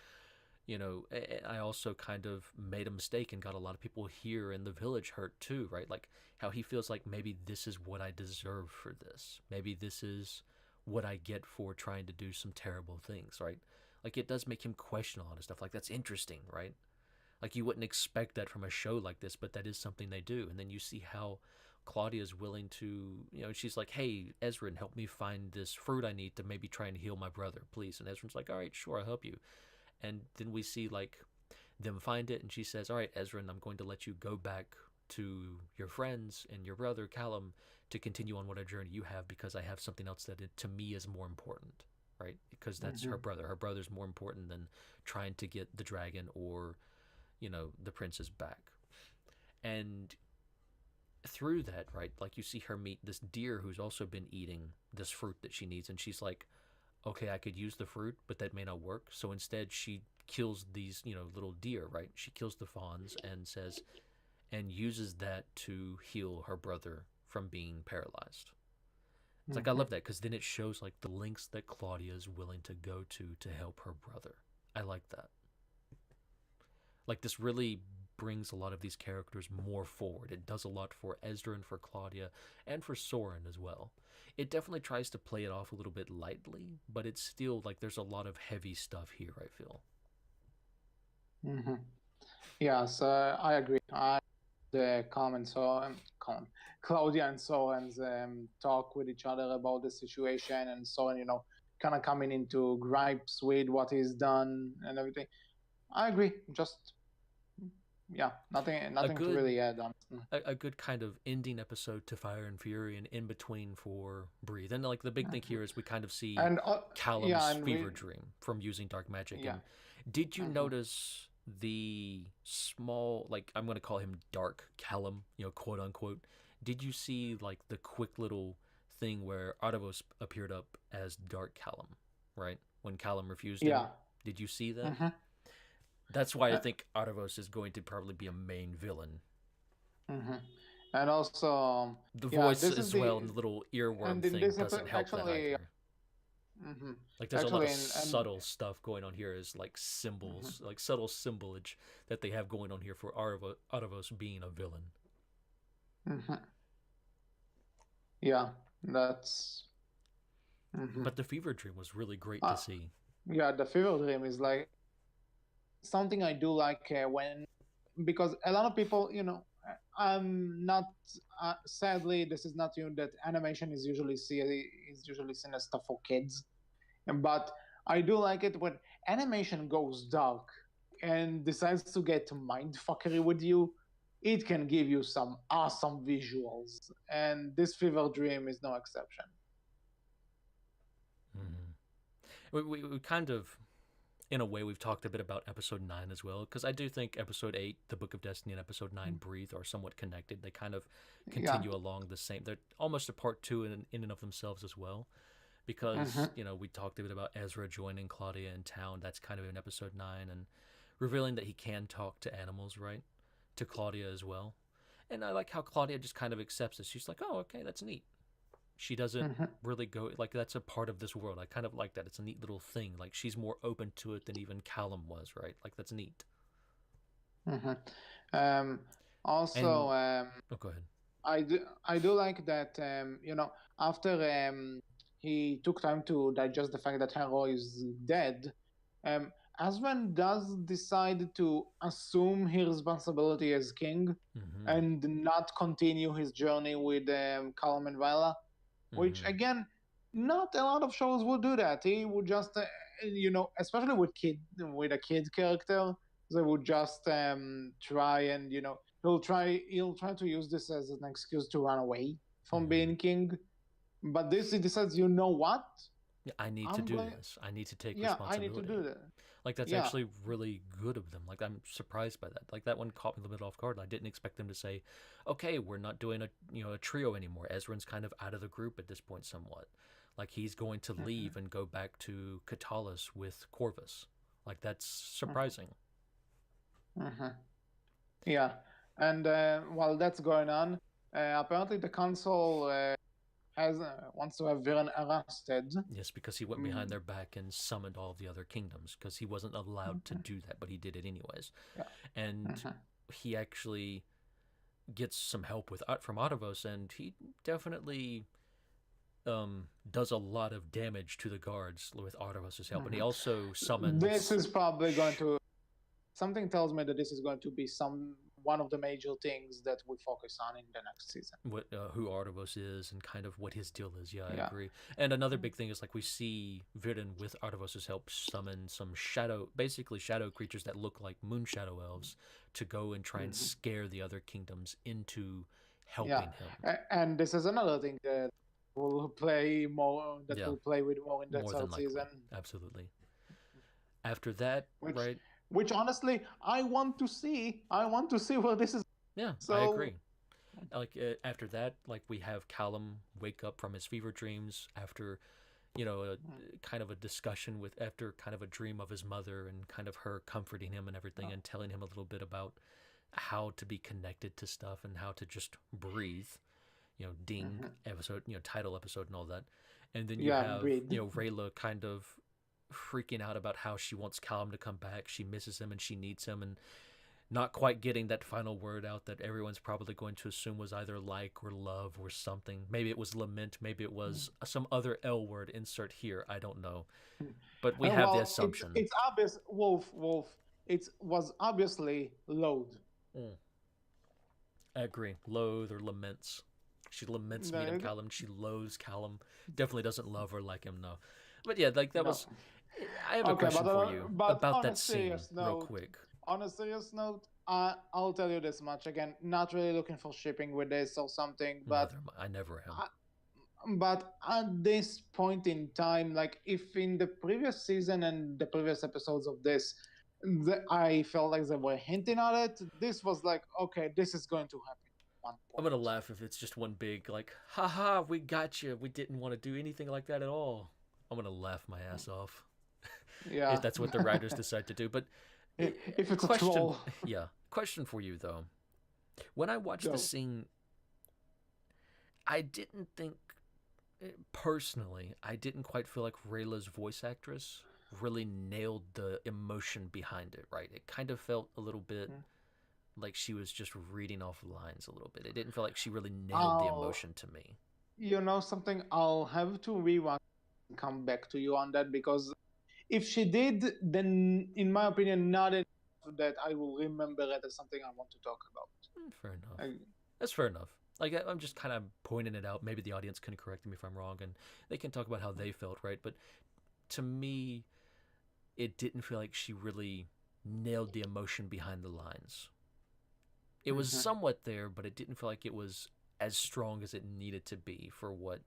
I also kind of made a mistake and got a lot of people here in the village hurt too, right? Like how he feels like maybe this is what I deserve for this. Maybe this is what I get for trying to do some terrible things, right? Like it does make him question a lot of stuff. Like that's interesting, right? Like you wouldn't expect that from a show like this, but that is something they do. And then you see how Claudia is willing to, she's like, hey, Ezran, help me find this fruit I need to maybe try and heal my brother, please. And Ezran's like, all right, sure, I'll help you. And then we see like them find it, and she says, all right, Ezran, I'm going to let you go back to your friends and your brother Callum to continue on whatever journey you have, because I have something else that to me is more important, right? Because that's her brother. Her brother's more important than trying to get the dragon or the princess back. And through that, right, like you see her meet this deer who's also been eating this fruit that she needs, and she's like, okay, I could use the fruit, but that may not work. So instead she kills these, little deer, right? She kills the fawns and uses that to heal her brother from being paralyzed. It's like, I love that, because then it shows like the lengths that Claudia is willing to go to help her brother. I like that. Like this really brings a lot of these characters more forward. It does a lot for Ezra and for Claudia and for Soren as well. It definitely tries to play it off a little bit lightly, but it's still like there's a lot of heavy stuff here, I feel. Yes, I agree. The Claudia and Soren's talk with each other about the situation, and Soren, kind of coming into gripes with what he's done and everything. I agree. Just nothing to really add on. A good kind of ending episode to Fire and Fury, and in between for Breathe. And like the big thing here is we kind of see Callum's fever dream from using dark magic. Yeah. And did you notice the small, like, I'm going to call him Dark Callum, quote unquote. Did you see like the quick little thing where Artavos appeared up as Dark Callum, right? When Callum refused him. Did you see that? That's why I think Artavos is going to probably be a main villain. And also the voice as well, and the little earworm thing doesn't help that either. Like there's a lot of subtle stuff going on here, as like symbols, like subtle symbolage that they have going on here for Artavos being a villain. Yeah, That's. Mhm. But the fever dream was really great to Uh, see. yeah, the fever dream is like something I do like when because a lot of people, I'm not. Sadly, this is not you that animation is usually seen as stuff for kids, but I do like it when animation goes dark and decides to get mind fuckery with you. It can give you some awesome visuals, and this Fever Dream is no exception. Mm-hmm. We kind of, in a way, we've talked a bit about episode 9 as well, because I do think episode 8, The Book of Destiny, and episode 9, Breathe, are somewhat connected. They kind of Yeah. continue along the same. They're almost a part 2 in and of themselves as well, because, Hmm. we talked a bit about Ezra joining Claudia in town. That's kind of in episode 9, and revealing that he can talk to animals, right? To Claudia as well. And I like how Claudia just kind of accepts this. She's like, oh, okay, that's neat. She doesn't Hmm. really go like that's a part of this world. I kind of like that. It's a neat little thing. Like she's more open to it than even Callum was, right? Like that's neat. Hmm. Um, And Also, oh, go ahead. I do like that. After he took time to digest the fact that Hero is dead, um, Aswan does decide to assume his responsibility as king Mm-hmm. and not continue his journey with Callum and Viola, which Mm-hmm. again, not a lot of shows will do that. He would just, especially with a kid character, they would just try and he'll try to use this as an excuse to run away from Mm-hmm. being king. But this he decides, you know what? Yeah, I need to I'm do going. this. I need to take Yeah, I need to responsibility. do that. Like that's Yeah. actually really good of them. Like I'm surprised by that. Like that one caught me a little bit off guard. I didn't expect them to say, "Okay, we're not doing a trio anymore." Ezra's kind of out of the group at this point, somewhat. Like he's going to leave and go back to Katalis with Corvus. Like that's surprising. Hmm. Yeah, and while that's going on, apparently the council has wants to have Viren arrested. Yes, because he went Mm, behind their back and summoned all the other kingdoms because he wasn't allowed to mhm. do that, but he did it anyways. Yeah. And Hmm. he actually gets some help with from Otavos, and he definitely does a lot of damage to the guards with Otavos' help. And he Hmm. also This summons is probably going to. Something tells me that this is going to be some one of the major things that we focus on in the next season. who Artavos is and kind of what his deal is. Yeah, I Yeah. agree. And another big thing is like we see Viren with Artavos' help summon some basically shadow creatures that look like moon shadow elves to go and try and Hmm. scare the other kingdoms into Yeah, helping him. and this is another thing that will play more. That Yeah, we'll play with more in the more than third likely. season. Absolutely. After that, Which, right? which honestly, I want to see. I want to see where this is. Yeah, I So. agree. Like after that, like we have Callum wake up from his fever dreams after a kind of a discussion with after kind of a dream of his mother and kind of her comforting him and everything and telling him a little bit about how to be connected to stuff and how to just breathe. Ding Mm-hmm. episode, title episode and all that. And then you Yeah, have, breed. Rayla kind of freaking out about how she wants Callum to come back. She misses him and she needs him and not quite getting that final word out that everyone's probably going to assume was either like or love or something. Maybe it was lament, maybe it was some other L word insert here. I don't know. But we have the Well, it's assumption. it's obvious. Wolf. It was obviously load. Mm, I agree. Loathe or laments. She laments meeting No, Callum. She loathes Callum. Definitely doesn't love or like him, no. But yeah, like that no. was. I have a Okay, question for you but about that scene, real quick. on a serious note, I'll tell you this much again. Not really looking for shipping with this or something, but Neither am I. I never am. uh, but at this point in time, like if in the previous season and the previous episodes of this, I felt like they were hinting at it. This was like, okay, this is going to happen at one I'm point. gonna laugh if it's just one big like, haha, we got you. We didn't want to do anything like that at all. I'm gonna laugh my ass off if Yeah. that's what the writers decide to do. But If it's a question, troll. yeah, question for you though. When I watched the Go. scene, I didn't think personally, I didn't quite feel like Rayla's voice actress really nailed the emotion behind it. Right? It kind of felt a little bit like she was just reading off lines a little bit. It didn't feel like she really nailed the Oh, emotion to me. You know something? I'll have to rewatch and come back to you on that because if she did, then in my opinion, not enough that I will remember it as something I want to talk about. Fair enough. I, That's fair enough. Like I'm just kind of pointing it out. Maybe the audience can correct me if I'm wrong, and they can talk about how they felt, right? But to me, it didn't feel like she really nailed the emotion behind the lines. It was Mhm. somewhat there, but it didn't feel like it was as strong as it needed to be for what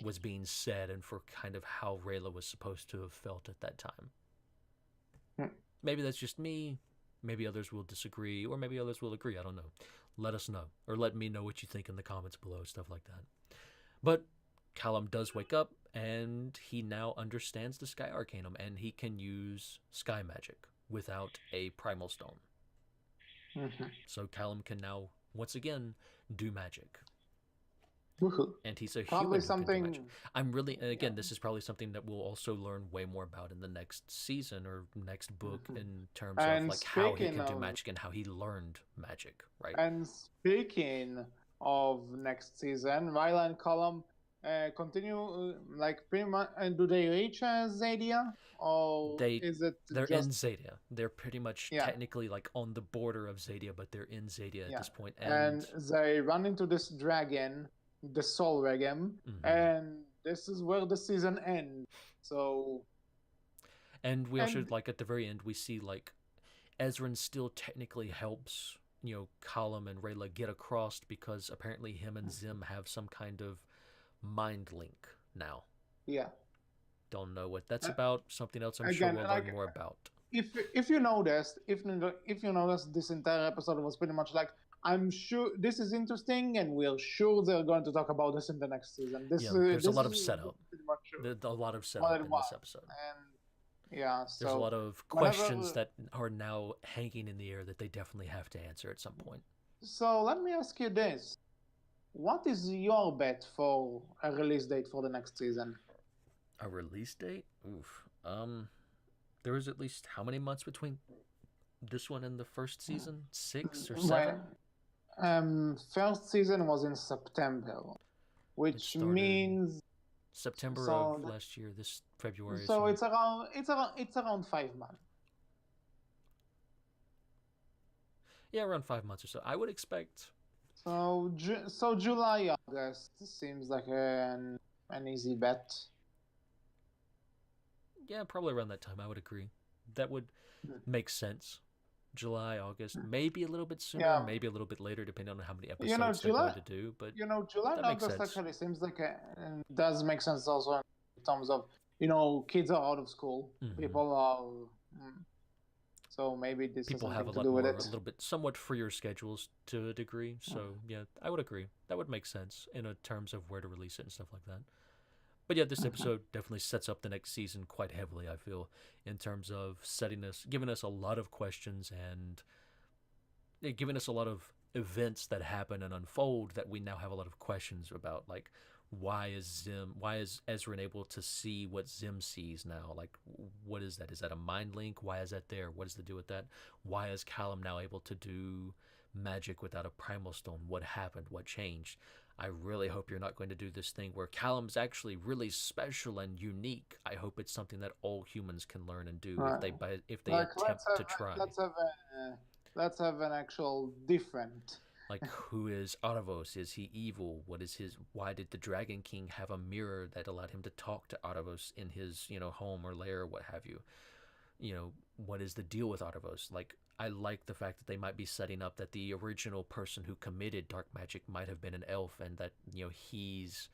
was being said and for kind of how Rayla was supposed to have felt at that time. Mm. Maybe that's just me. Maybe others will disagree, or maybe others will agree. I don't know. Let us know, or let me know what you think in the comments below, stuff like that. But Callum does wake up, and he now understands the Sky Arcanum, and he can use Sky Magic without a Primal Stone. Mhm. So Callum can now, once again, do magic. Woohoo. And he's a Probably human who can do magic. something. I'm really, and Yeah. again, this is probably something that we'll also learn way more about in the next season or next book Mhm. in terms of And like how he speaking can do of magic and how he learned magic, right? and speaking of next season, Ryla and Column continue like pretty much. And do they reach Zadia, or They is it they're in just Zadia. They're pretty much yeah, technically like on the border of Zadia, but they're in Zadia at yeah? this point. And And they run into this dragon, the Soul Regem, mm-hmm. and this is where the season ends. So And we also and like at the very end we see like Ezran still technically helps, Callum and Rayla get across because apparently him and Zim have some kind of mind link now. yeah, Don't know what that's uh, about. Something else I'm sure again, we'll learn like more about. if you noticed, if you noticed, this entire episode was pretty much like, I'm sure this is interesting, and we're sure they're going to talk about this in the next season. Yeah, there's a This lot of is setup. pretty much There's a lot of what setup it in this was, episode. and yeah. There's a So lot of questions whenever, that are now hanging in the air that they definitely have to answer at some point. so let me ask you this: what is your bet for a release date for the next season? A release date? Oof. There was at least how many months between this one and the first season? 6 or Well, 7? first season was in September, It which started means September of so last year, this February, so so it's around 5 months. yeah, around 5 months or so. I would expect, So July, August seems like an easy bet. yeah, probably around that time. I would agree. That would Hmm. make sense. July, August, maybe a little bit sooner, Yeah, maybe a little bit later, depending on how many you know episodes they're July. going to do. But July and that makes August sense. actually seems like and does make sense also in terms of kids are out of school, Mm-hmm. people are. So maybe this has People have a something to lot do with more, a it. little bit, somewhat freer schedules to a degree. Hmm. So yeah, I would agree. That would make sense in a terms of where to release it and stuff like that. But yeah, this Mhm. episode definitely sets up the next season quite heavily. I feel in terms of setting us, giving us a lot of questions and giving us a lot of events that happen and unfold that we now have a lot of questions about. Like, why is Ezra able to see what Zim sees now? Like, what is that? Is that a mind link? Why is that there? What is the deal with that? Why is Callum now able to do magic without a primal stone? What happened? What changed? I really hope you're not going to do this thing where Callum's actually really special and unique. I hope it's something that all humans can learn and do Right. if they Like attempt to try. let's have an actual different. Like, who is Artavos? Is he evil? What is his? Why did the Dragon King have a mirror that allowed him to talk to Artavos in his, home or lair or what have you? What is the deal with Artavos? Like, I like the fact that they might be setting up that the original person who committed dark magic might have been an elf, and that he's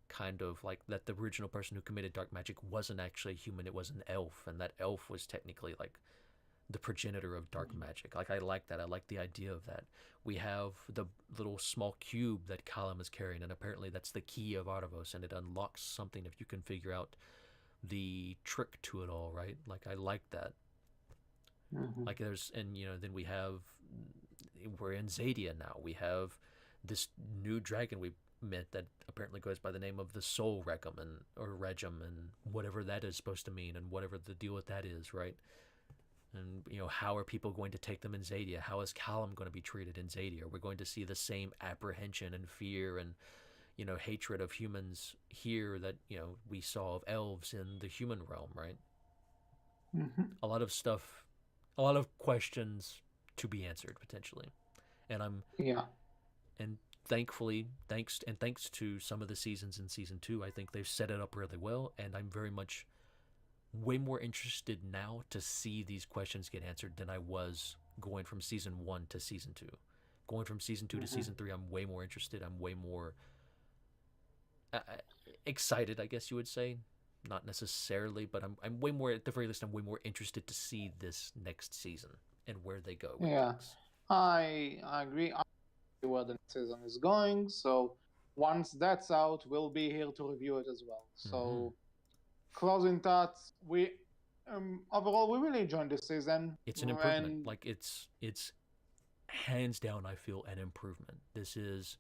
kind of like that the original person who committed dark magic wasn't actually a human; it was an elf, and that elf was technically like the progenitor of dark magic. Like, I like that. I like the idea of that. We have the little small cube that Callum is carrying, and apparently that's the key of Artavos, and it unlocks something if you can figure out the trick to it all, right? Like, I like that. Mhm. Like, and then we're in Zadia now. We have this new dragon we met that apparently goes by the name of the Soul Regum or Regum and whatever that is supposed to mean and whatever the deal with that is, right? And how are people going to take them in Zadia? How is Callum going to be treated in Zadia? We're going to see the same apprehension and fear and hatred of humans here that we saw of elves in the human realm, right? A lot of stuff, a lot of questions to be answered potentially, and Yeah. and thankfully, thanks to some of the seasons in season 2, I think they've set it up really well, and I'm very much way more interested now to see these questions get answered than I was going from season 1 to season 2. Going from season 2 to season 3, I'm way more interested. I'm way more excited, I guess you would say. Not necessarily, but I'm way more, at the very least, I'm way more interested to see this next season and where they go with Yeah. things. I agree. I agree where the next season is going. So once that's out, we'll be here to review it as well. So closing thoughts, we overall we really enjoyed this season. It's an improvement. And Like it's hands down, I feel, an improvement. This is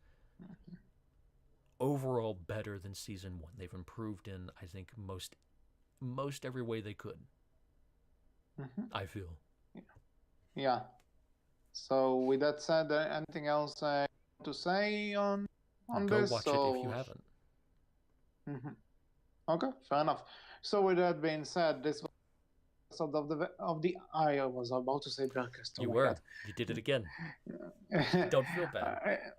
overall better than season 1. They've improved in, I think, most every way they could. I feel. Yeah. So with that said, anything else to say on Go this? watch it if you haven't. Okay, fair enough. So with that being said, this was episode of the I was about to say Berkcast. You were. You did it again. Don't feel bad.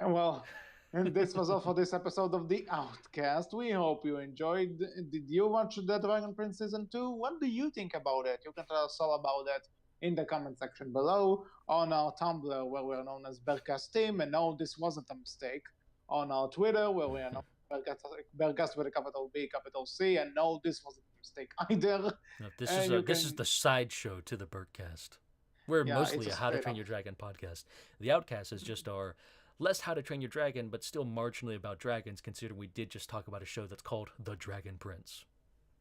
Well, and this was all for this episode of the Outcast. We hope you enjoyed. Did you watch the Dragon Prince season 2? What do you think about it? You can tell us all about it in the comment section below, on our Tumblr where we're known as Berkcast Team, and no, this wasn't a mistake, on our Twitter where we are known as Berkcast with a capital B, capital C, and no, this wasn't a mistake either. No, this is the sideshow to the Berkcast. We're mostly a How to Train Your Dragon podcast. The Outcast is just our less How to Train Your Dragon, but still marginally about dragons, considering we did just talk about a show that's called The Dragon Prince.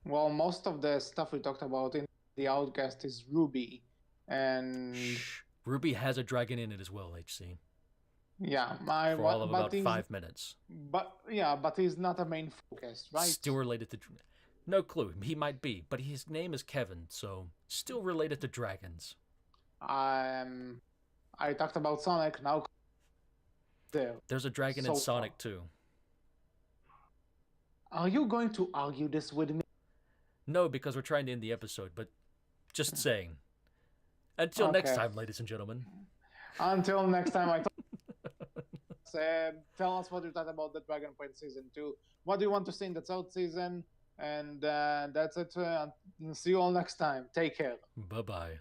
Well, most of the stuff we talked about in the Outcast is Ruby. And Ruby has a dragon in it as well, HC. Yeah, for all of about 5 minutes. But he's not a main focus, right? Still related to, no clue. He might be, but his name is Kevin, so still related to dragons. I talked about Sonic. Now there's a dragon in Sonic too. Are you going to argue this with me? No, because we're trying to end the episode. But just saying. Until next time, ladies and gentlemen. Until next time, tell us what you thought about the Dragon Prince season 2. What do you want to see in the third season? And that's it. See you all next time. Take care. Bye-bye.